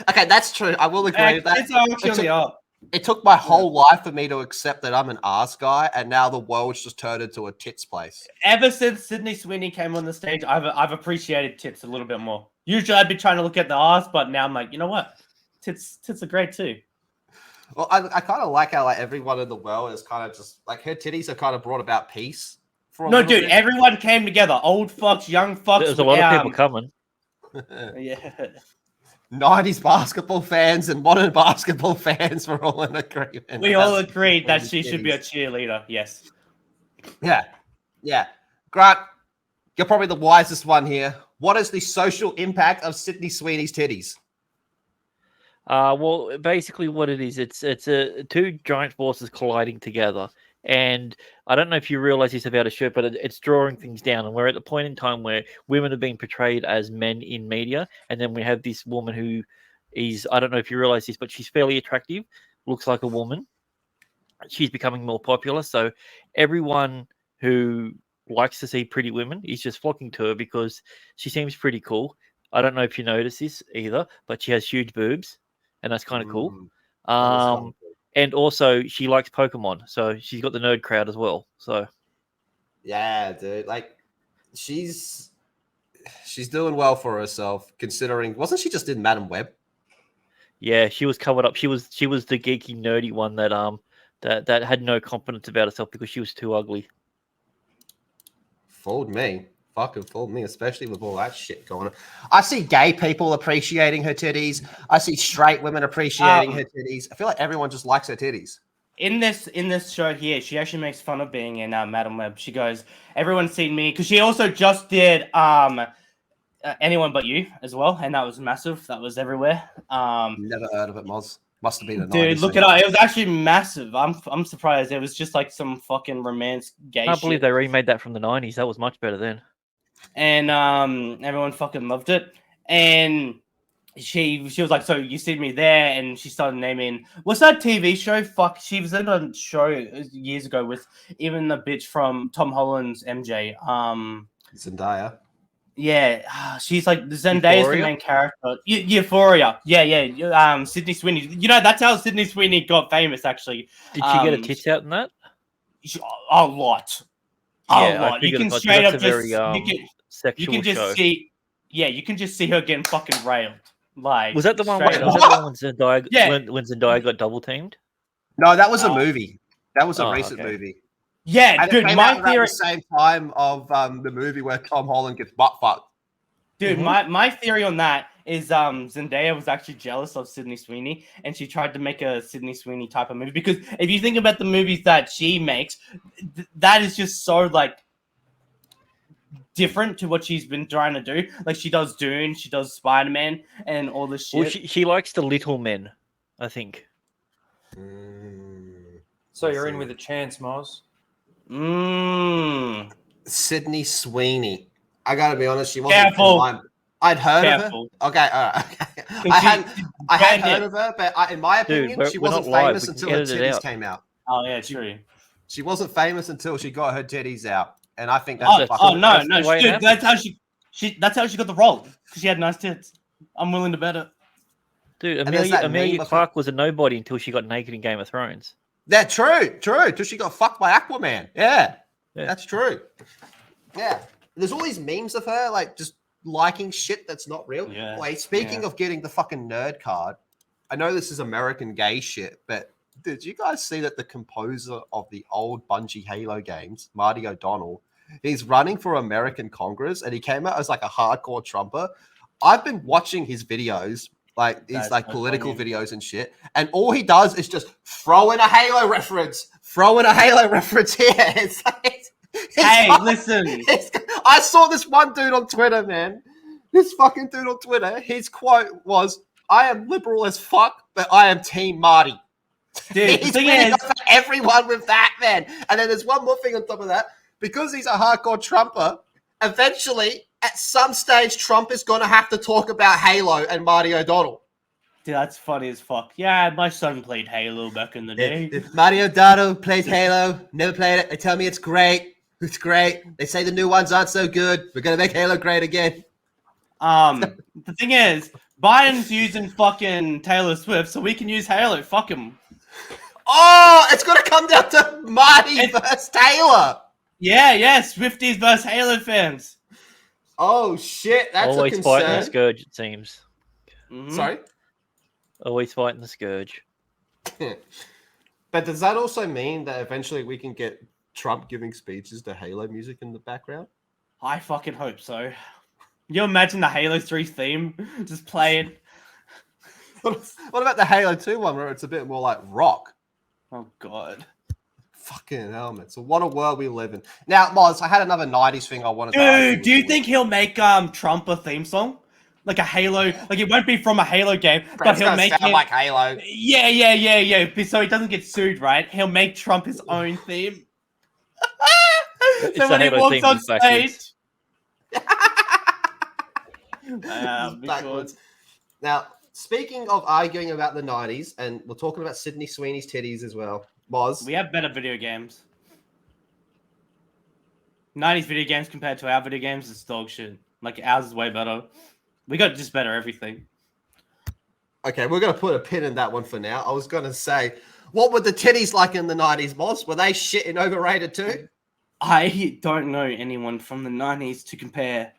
Okay, that's true. I will agree with that. Tits are actually on the up. It took my whole life for me to accept that I'm an ass guy, and now the world's just turned into a tits place. Ever since Sydney Sweeney came on the stage, I've appreciated tits a little bit more. Usually, I'd be trying to look at the ass, but now I'm like, you know what? Tits are great too. Well, I kind of like how like everyone in the world is kind of just like her titties have kind of brought about peace. For a No, little dude, bit. everyone came together. Old fucks, young fucks. There's a lot of people coming. Yeah. 90s basketball fans and modern basketball fans were all in agreement. We all That's- agreed that these she should be a titties. cheerleader. Yes. Yeah. Grant, you're probably the wisest one here. What is the social impact of Sydney Sweeney's titties? Well, basically, what it is, it's two giant forces colliding together, and I don't know if you realize this about a show, but it's drawing things down, and we're at the point in time where women are being portrayed as men in media, and then we have this woman who is, I don't know if you realize this, but she's fairly attractive, looks like a woman. She's becoming more popular, so everyone who likes to see pretty women is just flocking to her because she seems pretty cool. I don't know if you notice this either, but she has huge boobs, and that's kind of cool. Mm, that is kinda cool. And also she likes Pokemon, so she's got the nerd crowd as well. So Yeah, dude. Like, she's doing well for herself, considering wasn't she just in Madam Web? yeah, she was covered up. She was the geeky, nerdy one that that had no confidence about herself because she was too ugly. Fooled me. Fucking fooled me, especially with all that shit going on. I see gay people appreciating her titties. I see straight women appreciating her titties. I feel like everyone just likes her titties. In this show here, she actually makes fun of being in Madam Web. She goes, "Everyone's seen me," because she also just did Anyone But You as well, and that was massive. That was everywhere. Never heard of it, Moz. Must have been a Dude, 90s look thing. it up. It was actually massive. I'm surprised. It was just like some fucking romance gay I can't shit. believe they remade that from the 90s. That was much better then. And everyone fucking loved it. And she was like, so you see me there, and she started naming. What's that TV show? Fuck, she was in a show years ago with even the bitch from Tom Holland's MJ. Zendaya. Yeah, she's like Zendaya is the Euphoria? main character. Euphoria. Yeah. Sydney Sweeney. You know, that's how Sydney Sweeney got famous. Actually, Did she get a tits out in that? a lot. Yeah, I You figured can as much. straight That's up a very you sexual can just show. see. Yeah, you can just see her getting fucking railed. Like, Was that the one? straight Was up. that the one when Zendaya? Yeah. When Zendaya got double teamed? No, that was a Oh. movie. That was a Oh, recent okay. movie. Yeah, And dude, it came my out around theory. the same time of the movie where Tom Holland gets butt fucked. Dude, Mhm. my theory on that is Zendaya was actually jealous of Sydney Sweeney, and she tried to make a Sydney Sweeney type of movie. Because if you think about the movies that she makes, that is just so like different to what she's been trying to do. Like she does Dune, she does Spider-Man, and all this shit. Well, she likes the little men, I think. So you're in with a chance, Moz. Sydney Sweeney. I gotta be honest, she wasn't. Careful. I'd heard Careful. of her. Okay, all right. Okay. Can I she- had Bad heard of her, but in my Dude, opinion, we're- she we're wasn't not live. famous We can until her edit it titties out. came out. Oh yeah, true. She wasn't famous until she got her titties out, and I think that's Oh, fucking. no, that's the way it dude, happens. that's how she got the role, because she had nice tits. I'm willing to bet it. Dude, And there's that Amelia meme of Clark was a nobody until she got naked in Game of Thrones. That's true. Till she got fucked by Aquaman. Yeah, Yeah. that's true. Yeah, there's all these memes of her like just liking shit that's not real. Yeah. Wait, speaking of getting the fucking nerd card, I know this is American gay shit, but did you guys see that the composer of the old Bungie Halo games, Marty O'Donnell, he's running for American Congress, and he came out as like a hardcore Trumper. I've been watching his videos, like these That's like so political funny. videos and shit, and all he does is just throw in a Halo reference, here. It's like, Hey, fucking- listen. I saw this one dude on Twitter, man. This fucking dude on Twitter, his quote was, "I am liberal as fuck, but I am Team Marty." Dude, the He's thing winning is, over everyone with that, man. And then there's one more thing on top of that. Because he's a hardcore Trumper, eventually, at some stage, Trump is going to have to talk about Halo and Marty O'Donnell. dude, that's funny as fuck. Yeah, my son played Halo back in the day. Marty O'Donnell plays Halo. Never played it. They tell me it's great. It's great. They say the new ones aren't so good. We're going to make Halo great again. The thing is, Biden's using fucking Taylor Swift, so we can use Halo. Fuck him. Oh, it's going to come down to Marty versus Taylor. Yeah, Swifties versus Halo fans. Oh, shit. That's Always a fighting the concern. scourge, it seems. Mhm. Sorry? Always fighting the scourge. But does that also mean that eventually we can get Trump giving speeches to Halo music in the background? I fucking hope so. You imagine the Halo 3 theme just playing? What about the Halo 2 one where it's a bit more like rock? Oh god. Fucking hell, man. So what a world we live in. Now, Moz, I had another 90s thing I wanted to ask Dude, do you think he'll make Trump a theme song? Like a Halo, like it won't be from a Halo game, but he'll make it like Halo. Yeah. So he doesn't get sued, right? He'll make Trump his own theme. It's So the when he Halo walks theme on is backwards. stage. Backwards. Now, speaking of arguing about the 90s, and we're talking about Sydney Sweeney's titties as well, Moz. We have better video games. 90s video games compared to our video games is dog shit. Like ours is way better. We got just better everything. Okay, we're going to put a pin in that one for now. I was going to say, what were the titties like in the 90s, Moz? Were they shit and overrated too? I don't know anyone from the 90s to compare.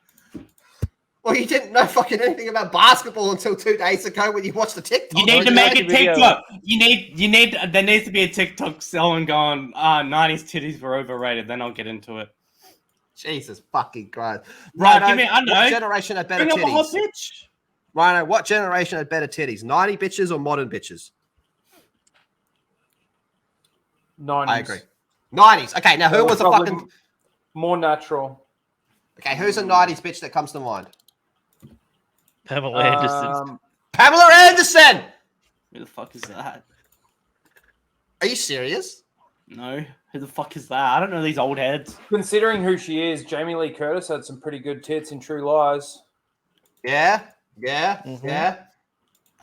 Well, you didn't know fucking anything about basketball until 2 days ago when you watched the TikTok. You need to you make like a the video? TikTok. There needs to be a TikTok someone going, 90s titties were overrated. Then I'll get into it. Jesus fucking Christ. Right, Rhino, give me, I don't know. what generation had better Bring up a hot titties? bitch. Rhino, what generation had better titties? 90 bitches or modern bitches? 90s. I agree. 90s. Okay, now who was a Probably fucking... more natural? Okay, who's a 90s bitch that comes to mind? Pamela Anderson. Pamela Anderson! Who the fuck is that? Are you serious? No. Who the fuck is that? I don't know these old heads. Considering who she is, Jamie Lee Curtis had some pretty good tits in True Lies. Yeah. Mhm. Yeah.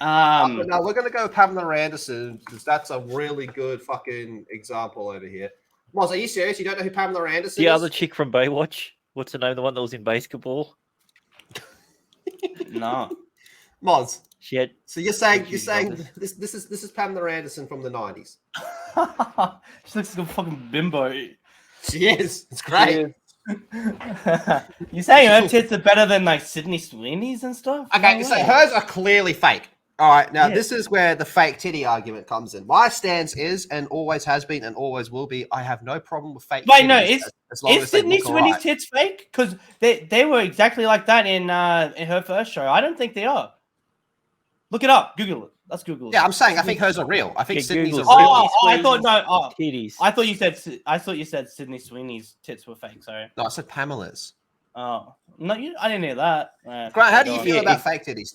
Um, No, we're gonna go with Pamela Anderson because that's a really good fucking example over here. Moz, are you serious? You don't know who Pamela Anderson The is? other chick from Baywatch. What's her name? The one that was in basketball. no. Moz. She had. So you're saying She's this is Pamela Anderson from the 90s. She looks like a fucking bimbo. She is. It's great. You saying her tits are better than like Sydney Sweeney's and stuff? Okay, No so way. hers are clearly fake. All right, now Yeah. this is where the fake titty argument comes in. My stance is, and always has been, and always will be, I have no problem with fake Wait, titties no, as long Is as they Sydney look Sweeney's alright. tits fake? Because they were exactly like that in her first show. I don't think they are. Look it up. Google it. Let's Google it. Yeah, I'm saying I think hers are real. I think Yeah, Sydney's are Google's real. Oh, I thought no. Oh, Titties. I thought you said Sydney Sweeney's tits were fake. Sorry. No, I said Pamela's. Oh no, I didn't hear that. Grant, how do you go on. feel Yeah, about if- fake titties?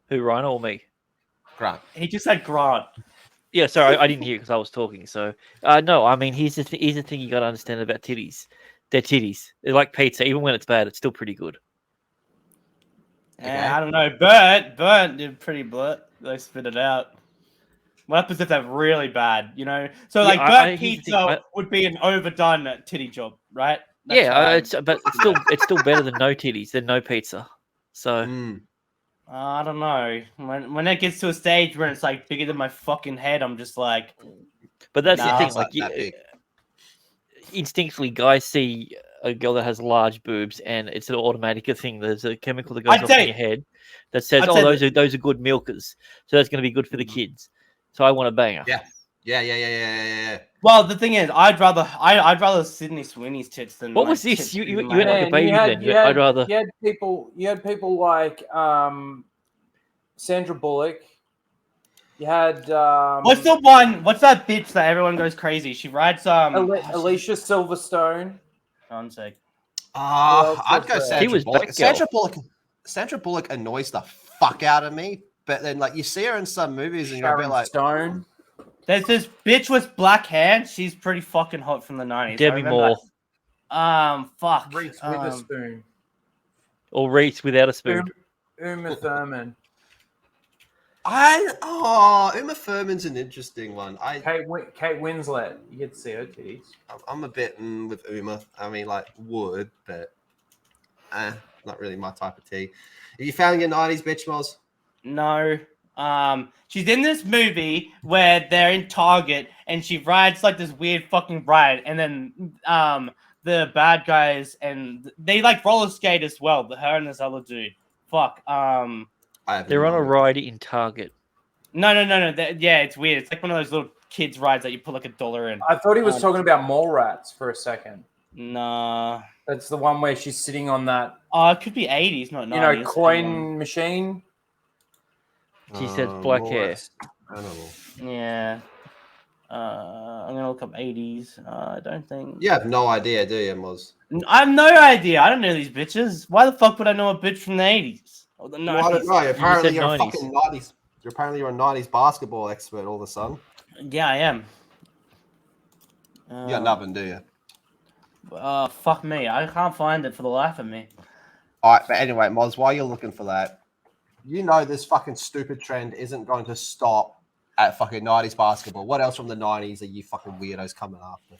Who, Ryan or me? Grant. He just said Grant. Yeah, sorry, I didn't hear because I was talking. So, no, I mean, here's the thing you got to understand about titties. They're titties. They're like pizza. Even when it's bad, it's still pretty good. Okay. I don't know. Bert did pretty blurt. They spit it out. What happens if they're really bad? You know, so Yeah, like here's Bert the thing, pizza would be an overdone titty job, right? But it's still better than no titties, than no pizza. So Mm. I don't know. When it gets to a stage where it's like bigger than my fucking head, I'm just like, but that's Nah. the thing. It's Like, not that big. instinctually, guys see a girl that has large boobs, and it's an automatic thing. There's a chemical that goes I'd off say- in your head that says, I'd "Oh, say those are good milkers." So that's going to be good for the kids. So I want a banger. Yeah. Yeah. well, the thing is, I'd rather Sydney Sweeney's tits than What my was this? tits You being went my like a head. Man, baby then. I'd rather. You had people like Sandra Bullock. You had What's the one? What's that bitch that everyone goes crazy? She rides Alicia Silverstone. One sec. else I'd was go there? Sandra He was Bullock. Batgirl. Sandra Bullock annoys the fuck out of me. But then, like, you see her in some movies, and you're a bit Sharon like, Stone. There's this bitch with black hair. She's pretty fucking hot from the 90s. I Debbie remember- Moore Fuck. Reese Witherspoon. or Reese without a spoon. Uma Thurman. Uma Thurman's an interesting one. Kate Winslet. You get to see her titties. I'm a bit with Uma. I mean, like, would, but not really my type of tea. Have you found your 90s bitch, Moz? No. She's in this movie where they're in Target and she rides like this weird fucking ride, and then the bad guys and they like roller skate as well. But her and this other dude. Fuck. They're on a ride in Target. No. Yeah, it's weird. It's like one of those little kids rides that you put like $1 in. I thought he was talking about Mallrats for a second. Nah. That's the one where she's sitting on that, Oh, it could be 80s, not 90s. coin machine. She says black hair. Animal. Yeah. I'm gonna look up 80s. I don't think. You have no idea, do you, Moz? I have no idea. I don't know these bitches. Why the fuck would I know a bitch from the 80s? Or the 90s? Well, I don't know. Apparently, said you're a 90s. fucking 90s. You're a 90s basketball expert all of a sudden. Yeah, I am. You got nothing, do you? Fuck me. I can't find it for the life of me. All right, but anyway, Moz, while you're looking for that, you know this fucking stupid trend isn't going to stop at fucking 90s basketball. What else from the 90s are you fucking weirdos coming after?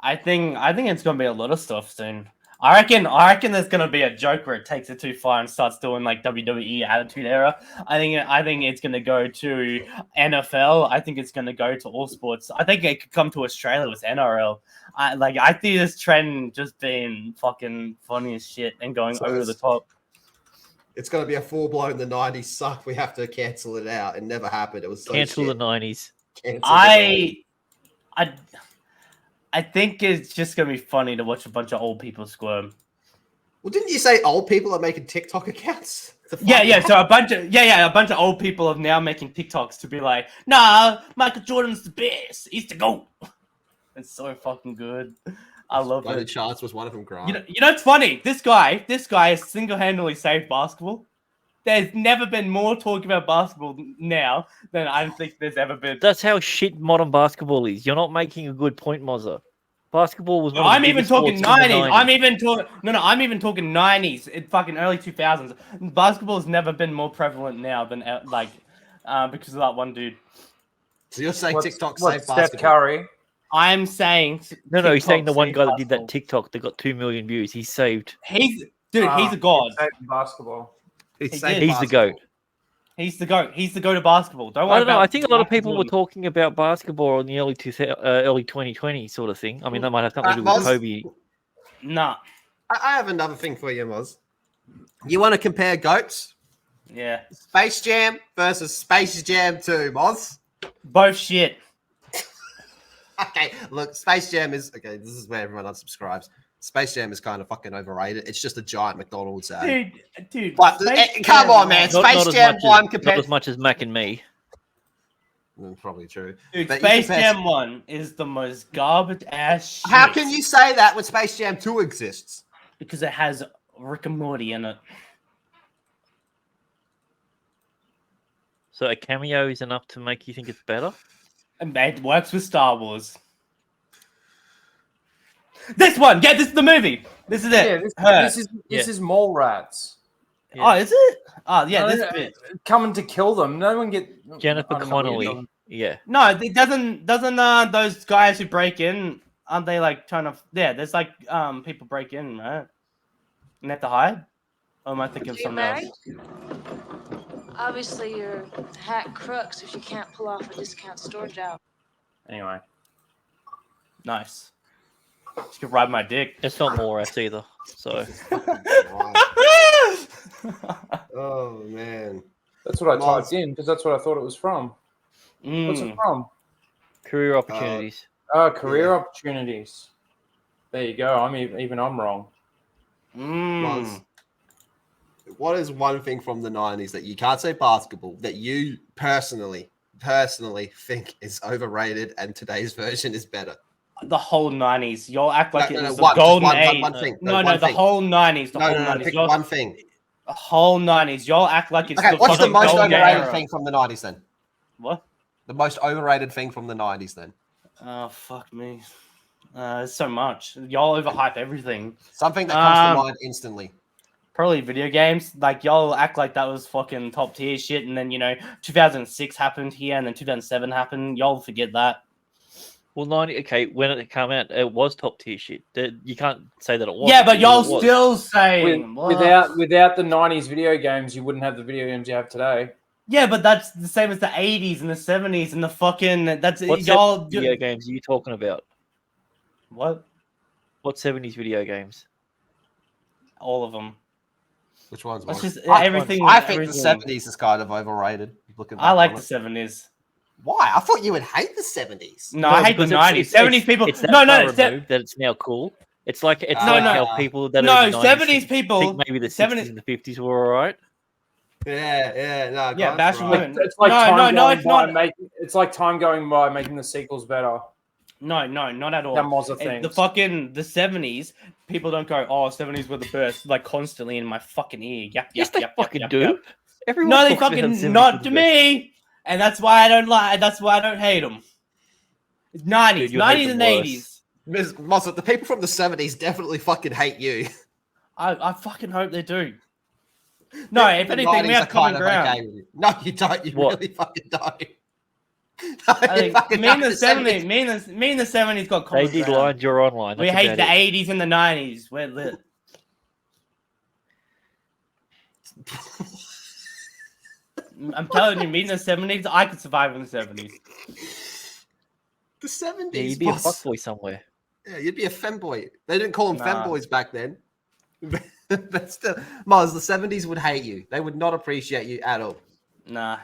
I think it's gonna be a lot of stuff soon. I reckon there's gonna be a joke where it takes it too far and starts doing like WWE Attitude Era. I think it's gonna go to NFL. I think it's gonna go to all sports. I think it could come to Australia with NRL. I see this trend just being fucking funny as shit and going So over it's- the top. It's going to be a full-blown the 90s suck. We have to cancel it out. It never happened. It was so Cancel the shit. 90s. Cancel the 90s. I think it's just gonna be funny to watch a bunch of old people squirm. Well, didn't you say old people are making TikTok accounts? The fuck? Yeah. So a bunch of old people are now making TikToks to be like, nah, Michael Jordan's the best. He's the GOAT. It's so fucking good. I love Only it. chance was one of them, Grant. You know, it's funny. This guy has single-handedly saved basketball. There's never been more talk about basketball now than I think there's ever been. That's how shit modern basketball is. You're not making a good point, Mozza. Basketball was one of I'm the even biggest talking sports in the 90s. 90s. I'm even talking 90s. Fucking early 2000s. Basketball has never been more prevalent now than because of that one dude. So you're saying What's TikTok Steph saved basketball? Curry? I'm saying No, he's saying the TikTok one saved guy that did that basketball. TikTok that got 2 million views. He's saved. He's a god. Basketball. He Saved did. He's the basketball. goat. He's the goat. He's the goat of basketball. Don't I worry don't know. about. I think a lot of Michael people were Jordan. talking about basketball in the early 2020 sort of thing. I mean, that might have something to do with Moz, Kobe. Nah. I have another thing for you, Moz. You want to compare goats? Yeah. Space Jam versus Space Jam 2, Moz. Both shit. Okay, look, Space Jam is okay. This is where everyone unsubscribes. Space Jam is kind of fucking overrated. It's just a giant McDonald's ad. Dude. But Space come Jam- on, man. Space Jam 1 Not compared. as much as Mac and me. Probably true. Dude, But you Space compare- Jam 1 is the most garbage ass shit. How can you say that when Space Jam 2 exists? Because it has Rick and Morty in it. So a cameo is enough to make you think it's better? And it works with Star Wars. This one! Yeah, this is the movie! This is it! Yeah, this is Mole Rats. Yeah. Oh, is it? Oh, yeah, No, this no, bit. coming to kill them. No one get Jennifer I don't know what you're Connelly. talking- Yeah. No, it doesn't those guys who break in, aren't they like trying to there's like people break in, right? And they have to hide? Or am I thinking of Are you something else? married? Obviously, you're hack crooks if you can't pull off a discount store job. Anyway. Nice. You could ride my dick. It's not Mallrats either. So Oh man. That's what I Moz. typed in because that's what I thought it was from. What's it from? career opportunities. Career opportunities. There you go. Even I'm wrong. Moz, what is one thing from the 90s that you can't say basketball that you personally think is overrated and today's version is better? The whole 90s. Y'all act like it was the one, just golden one age. thing. No, one the thing. whole 90s. The No, whole no, 90s. pick Y'all- one thing. The whole 90s. Y'all act like it's Okay, the what's the fucking most golden overrated era. thing from the 90s then? What? The most overrated thing from the 90s then? Oh, fuck me. There's so much. Y'all overhype everything. Something that comes to mind instantly. Probably video games. Like, y'all act like that was fucking top tier shit, and then, 2006 happened here, and then 2007 happened. Y'all forget that. Well, 90. Okay, when it came out, it was top tier shit. You can't say that it was. Yeah, but y'all still saying... Without the 90s video games, you wouldn't have the video games you have today. Yeah, but that's the same as the 80s and the 70s and the fucking... That's What y'all... video games are you talking about? What? What 70s video games? All of them. Which one's That's one? just everything. I think everything. the 70s is kind of overrated. Looking I back like on the it. 70s. Why? I thought you would hate the 70s. No, I hate the because 90s. 70s people... It's that No, far no, removed that it's now cool. It's like No, how people that No, are in the 90s 70s people... think maybe the 60s 70s and the 50s were all right. Yeah, no. Yeah, God's bashing right. women. It's like it's not. It's like time going by making the sequels better. No, not at all. That Mozza And thing. the 70s, people don't go, oh, 70s were the best, like constantly in my fucking ear. Yep, Yes, they fucking do. Yep. Everyone No, they talks about the fucking 70s not were to the best. me, and that's why I don't like. That's why I don't hate them. It's 90s, Dude, you hate 90s and them worse. 80s. Ms. Mozza, the people from the 70s definitely fucking hate you. I fucking hope they do. No, if The anything, we 90s have are common kind of ground. okay with you. No, you don't. You What? really fucking don't. I You think fucking me and the don't. 70s, me and the 70s got common They did ground. lines, you're online. We That's hate the about it. 80s and the 90s. We're lit. I'm telling you, me in the 70s, I could survive in the 70s. The 70s. Yeah, you'd be a boss. fuckboy somewhere. Yeah, you'd be a femboy. They didn't call them Nah. femboys back then. But still, Moz, the 70s would hate you. They would not appreciate you at all. Nah.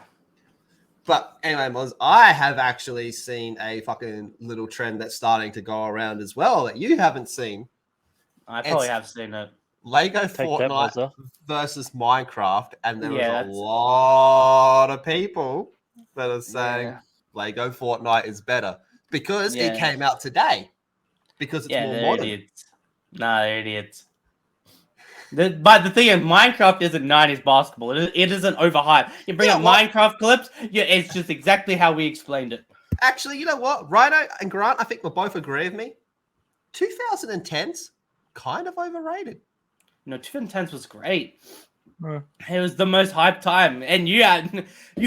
But anyway, Moz, I have actually seen a fucking little trend that's starting to go around as well that you haven't seen. I probably It's- have seen it. Lego Take that, Fortnite Mozza. versus Minecraft, and there Yeah, was a that's- lot of people that are saying Yeah. Lego Fortnite is better because it Yeah. came out today. Because it's Yeah, more they're modern. idiots. Nah, they're idiots. But the thing is, Minecraft isn't 90s basketball. It isn't overhyped. You bring Yeah, up what? Minecraft clips, yeah, it's just exactly how we explained it. Actually, you know what? Rhino and Grant, I think will both agree with me. 2010s kind of overrated. No, 2010s was great. Yeah. It was the most hyped time, and you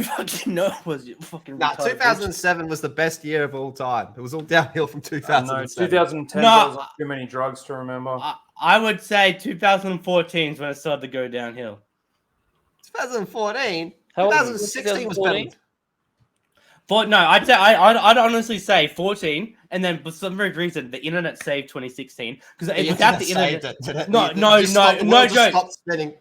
fucking know it was fucking. Nah, retarded, 2007 was the best year of all time. It was all downhill from No, 2007. 2010 No, there was too many drugs to remember. I would say 2014 is when it started to go downhill. 2014? How old was 2016 was better. 2014? I'd say I'd honestly say 14, and then for some weird reason the internet saved 2016 because without the internet, no joke, Stop spinning.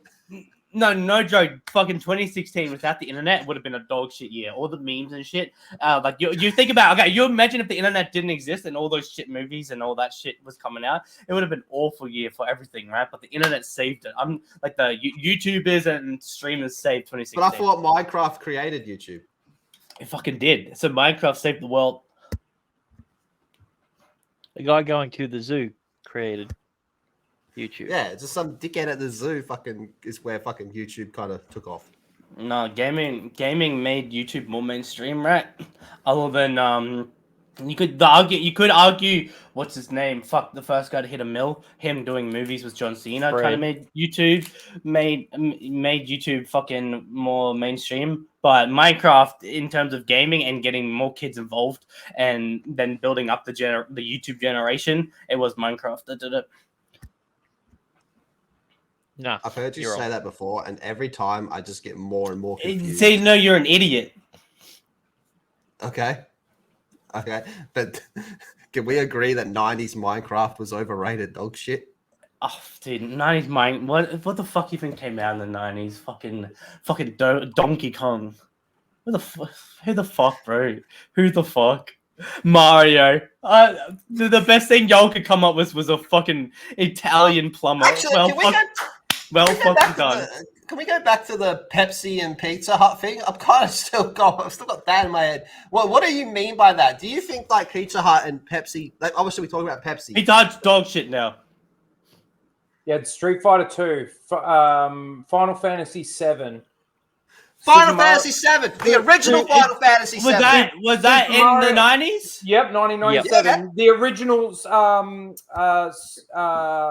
no joke. Fucking 2016 without the internet would have been a dog shit year. All the memes and shit. Like you think about, okay, you imagine if the internet didn't exist and all those shit movies and all that shit was coming out, it would have been an awful year for everything, right? But the internet saved it. I'm like the YouTubers and streamers saved 2016. But I thought Minecraft created YouTube. It fucking did. So Minecraft saved the world. The guy going to the zoo created YouTube. Yeah, just some dickhead at the zoo fucking is where fucking YouTube kind of took off. No, gaming made YouTube more mainstream, right? Other than you could argue what's his name? Fuck, the first guy to hit a mill. Him doing movies with John Cena kind of made YouTube fucking more mainstream. But Minecraft, in terms of gaming and getting more kids involved, and then building up the YouTube generation, it was Minecraft that did it. No, I've heard you say that before, and every time I just get more and more confused. See, no, you're an idiot. Okay, but can we agree that 90s Minecraft was overrated dog shit? Oh, dude, 90s what the fuck even came out in the 90s? Fucking Donkey Kong. Who the fuck, bro? Who the fuck? Mario. The best thing y'all could come up with was a fucking Italian plumber. Actually, fucking done. Can we go back to the Pepsi and Pizza Hut thing? I've I've still got that in my head. What do you mean by that? Do you think like Pizza Hut and Pepsi? Like, obviously, we're talking about Pepsi. He dodged dog shit now. You had Street Fighter 2, Final Fantasy 7. Final Fantasy 7, the original Final Fantasy 7. Was that in the 90s? Yep, 1997. Yep. The originals,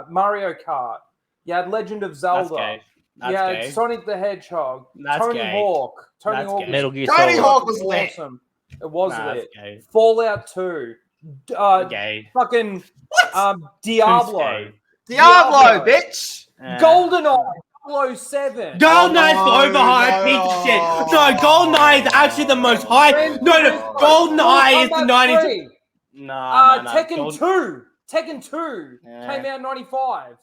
Mario Kart. You had Legend of Zelda. That's You had gay. Sonic the Hedgehog. That's Tony gay. Hawk. Tony That's Hawk. gay. Metal Gear Tony Solid. Hawk was lit. Awesome. It was Nah, lit. that's gay. Fallout 2. Gay. Fucking Who's Diablo. gay? Diablo, bitch. GoldenEye. 007. GoldenEye's overhyped piece of shit. No, GoldenEye is actually the most hype. No, GoldenEye is the 90s. Nah, Tekken 2. Tekken 2 Yeah. came out in 95.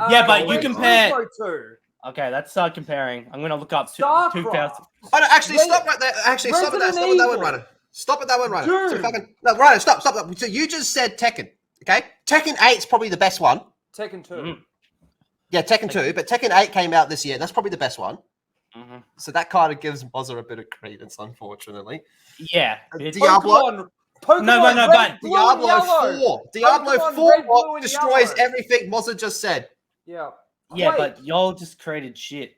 Yeah, but you Red compare- Turismo 2. Okay, let's start comparing. I'm gonna look up StarCraft. 2000. Oh, no, actually, stop right there. Actually, stop at that. Stop at that one, Ryder. Stop at that one, Ryder. So fucking, no, Ryder, stop. So you just said Tekken, okay? Tekken 8 is probably the best one. Tekken 2. Yeah, Tekken 2, but Tekken 8 came out this year. That's probably the best one. Mm-hmm. So that kind of gives Mozza a bit of credence, unfortunately. Yeah. Diablo. Pokemon No, Red, but Blue, and Diablo Yellow. 4. Diablo Pokemon 4 Red, Blue, and destroys Yellow. everything Mozza just said. Yeah. Yeah, Quake. but y'all just created shit.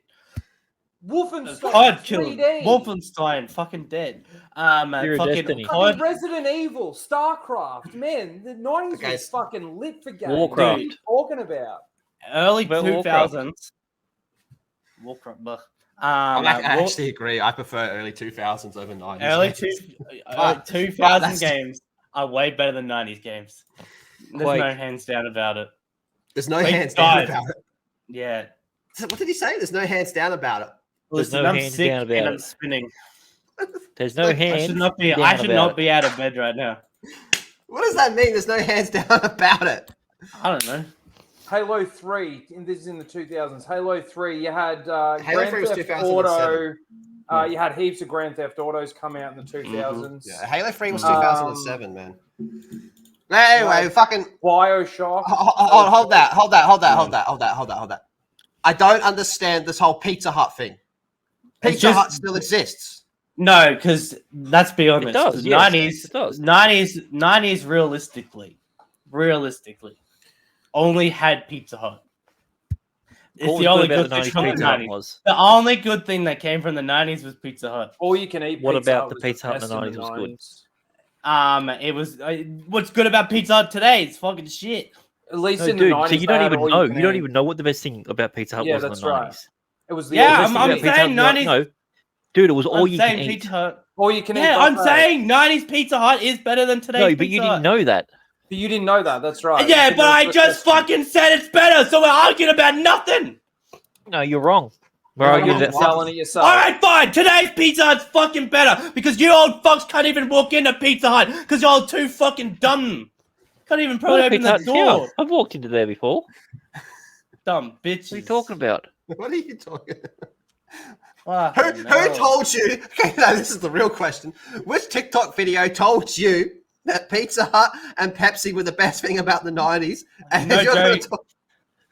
Wolfenstein COD killed 3D. Wolfenstein, fucking dead. Hero Fucking Destiny. COD. Resident Evil, StarCraft. Man, the 90s Okay. was fucking lit for games. Warcraft. What are you talking about? Early But 2000s. Warcraft. I actually agree. I prefer early 2000s over 90s. Early Fuck, 2000 that's- games are way better than 90s games. There's Quake. no hands down about it. There's no Quake hands down died. about it. Yeah. So what did he say? There's no hands down about it. There's Listen, no I'm hands sick down about and I'm it. spinning. There's no I hands. should not be. down I should about not it. be out of bed right now. What does that mean? There's no hands down about it. I don't know. Halo 3, and this is in the 2000s. Halo 3, you had Halo Grand 3 was Theft 2007. Auto. You had heaps of Grand Theft Autos come out in the 2000s. Yeah, Halo 3 was 2007, man. Anyway, fucking Bioshock. hold that. I don't understand this whole Pizza Hut thing. It's Pizza just- Hut still exists. No, because let's be honest. does, the yes, 90s, it does. 90s realistically, only had Pizza Hut. It's What the was only good good about thing the from 90s the Pizza Hut 90s. was? The only good thing that came from the 90s was Pizza Hut. All you can eat. What Pizza about Hut the was Pizza Hut in best the 90s was good? It was what's good about Pizza Hut today? It's fucking shit. At least No, in the dude, 90s, so you they don't had even all know. you can You don't eat. even know what the best thing about Pizza Hut Yeah, was in that's the right. 90s. It was the Yeah, best thing I'm about saying Pizza Hut, 90s. no, dude, it was all I'm you saying can eat. Pizza Hut. all you can eat. Yeah, I'm buffet. saying 90s Pizza Hut is better than today's No, Pizza but you Hut. didn't know that. But you didn't know that. That's right. Yeah, You but couldn't I answer just the question. fucking said it's better, so we're arguing about nothing. No, you're wrong. We're You're arguing not about selling it yourself. All right, fine. Today's Pizza Hut's fucking better because you old fucks can't even walk into Pizza Hut because you're all too fucking dumb. Can't even probably open Pizza the Hut in door. town. I've walked into there before. Dumb bitches. What are you talking about? What are you talking Fucking Who hell. told you? Okay, no, this is the real question. Which TikTok video told you that Pizza Hut and Pepsi were the best thing about the 90s? And No you're gonna joke. talk-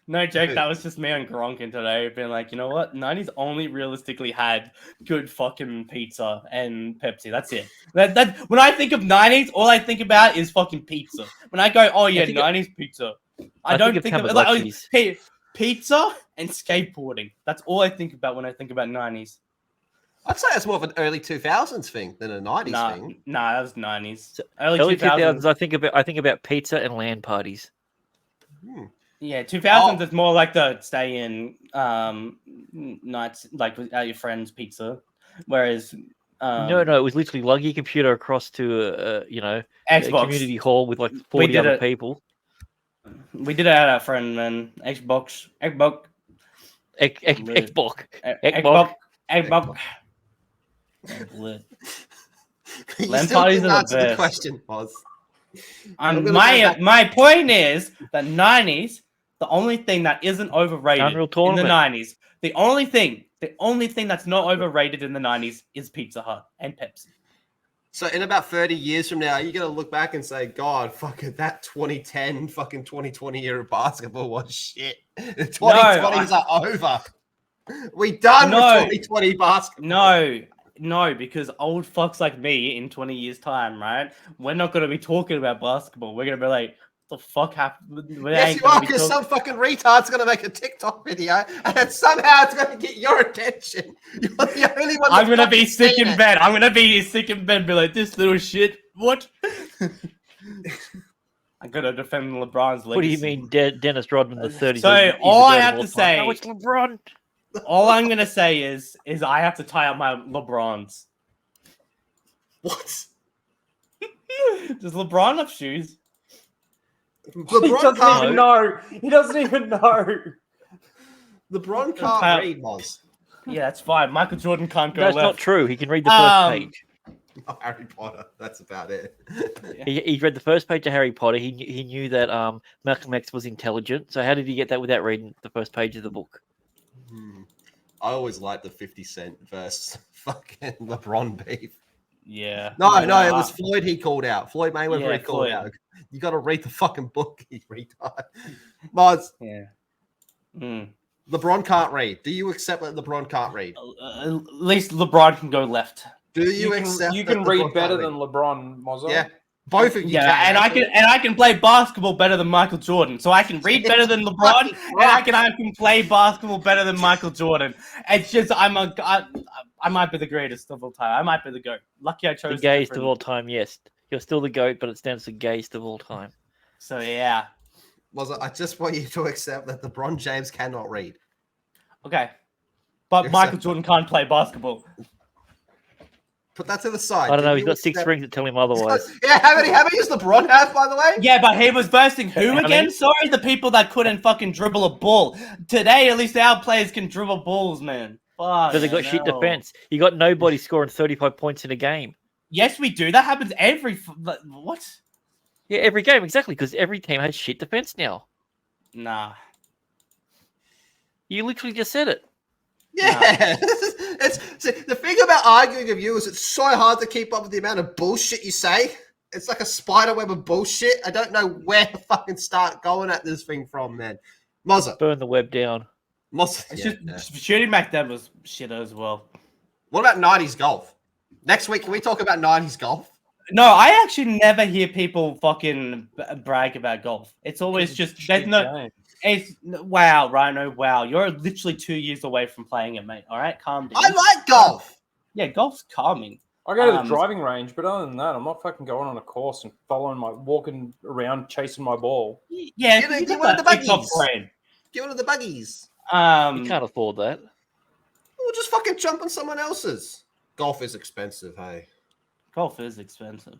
No joke, that was just me and Gronkin today being like, you know what? 90s only realistically had good fucking pizza and Pepsi. That's it. That when I think of 90s, all I think about is fucking pizza. When I go, oh yeah, think 90s pizza. I don't think of think of like, Tamagotchis. pizza and skateboarding. That's all I think about when I think about 90s. I'd say it's more of an early 2000s thing than a 90s thing. Nah, that was 90s. Early 2000s, I think about pizza and LAN parties. Yeah, 2000s is more like the stay in nights, like at your friend's pizza. Whereas No, it was literally lug your computer across to a Xbox. community hall with like 40 did other it. people. We did it at our friend, man. Xbox. Xbox. Xbox. Lit. You LAN still parties didn't are the answer the best. question, Oz. My point is the 90s, the only thing that isn't overrated Unreal in the Tournament. 90s, the only thing that's not overrated in the 90s is Pizza Hut and Pepsi. So in about 30 years from now, you're going to look back and say, God, fucking that 2010, fucking 2020 year of basketball was shit. The 2020s are over. We done with 2020 basketball. No, because old fucks like me in 20 years' time, right? We're not going to be talking about basketball. We're going to be like, what the fuck happened? Yes, you are, because some fucking retard's going to make a TikTok video and then somehow it's going to get your attention. You're the only one. I'm going to be sick in bed. I'm going to be sick in bed and be like, this little shit. What? I'm going to defend LeBron's legacy. What do you mean, Dennis Rodman, the 30s? So all I have to say, no, it's LeBron. All I'm going to say is I have to tie up my LeBrons. What? Does LeBron have shoes? LeBron He doesn't can't even know. He doesn't even know. LeBron can't read, Moz. Yeah, that's fine. Michael Jordan can't go That's left. not true. He can read the first page. Oh, Harry Potter. That's about it. He read the first page of Harry Potter. He knew that Malcolm X was intelligent. So how did he get that without reading the first page of the book? I always liked the 50 Cent versus fucking LeBron beef. Yeah. No, it was Floyd he called out. Floyd Mayweather he called Floyd. out. You got to read the fucking book, you retard. Moz, Yeah. LeBron can't read. Do you accept that LeBron can't read? At least LeBron can go left. Do you accept You that can LeBron read can't better read? than LeBron, Mozza. Yeah, both of you. Yeah, can. and I can play basketball better than Michael Jordan. So I can read better than LeBron, and I can play basketball better than Michael Jordan. It's just I might be the greatest of all time. I might be the GOAT. Lucky I chose The gayest of all time, yes. You're still the GOAT, but it stands for gayest of all time. So yeah. Moz, I just want you to accept that LeBron James cannot read. Okay. But You Michael accept Jordan can't play basketball. Put that to the side. I don't Do know. He's you got 6 accept- rings that tell him otherwise. Yeah, how many does LeBron have, by the way? Yeah, but he was versing who How again? many? Sorry, the people that couldn't fucking dribble a ball. Today, at least our players can dribble balls, man. Fuck. Because they got shit hell. defense. You got nobody scoring 35 points in a game. Yes, we do. That happens every. What? Yeah, every game, exactly. Because every team has shit defense now. Nah. You literally just said it. Yeah, see, the thing about arguing with you is it's so hard to keep up with the amount of bullshit you say. It's like a spider web of bullshit. I don't know where to fucking start going at this thing from, man. Mozza. Burn the web down. Mozza. It's Yeah, just shooting back then was shit as well. What about 90s golf? Next week, can we talk about 90s golf? No, I actually never hear people fucking brag about golf. It's always just there's no. It's wow, Rhino. Wow, you're literally 2 years away from playing it, mate. All right, calm down. I like golf. Yeah, golf's calming. I go to the driving range, but other than that, I'm not fucking going on a course and walking around chasing my ball. Yeah, Get one of the buggies. brain. Get one of the buggies. You can't afford that. We'll just fucking jump on someone else's. Golf is expensive, hey. Golf is expensive.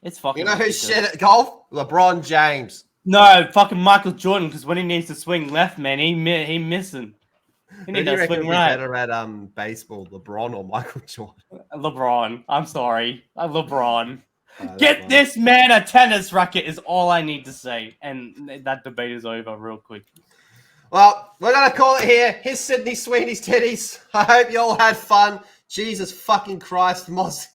It's fucking. You know who's ridiculous. shit at golf? LeBron James. No, fucking Michael Jordan. Because when he needs to swing left, man, he missing. He Who needs do you to reckon swing would be right. better at baseball, LeBron or Michael Jordan? LeBron. I'm sorry, LeBron. That's Get fine. this man a tennis racket is all I need to say, and that debate is over real quick. Well, we're gonna call it here. Here's Sydney Sweeney's titties. I hope you all had fun. Jesus fucking Christ, Moz.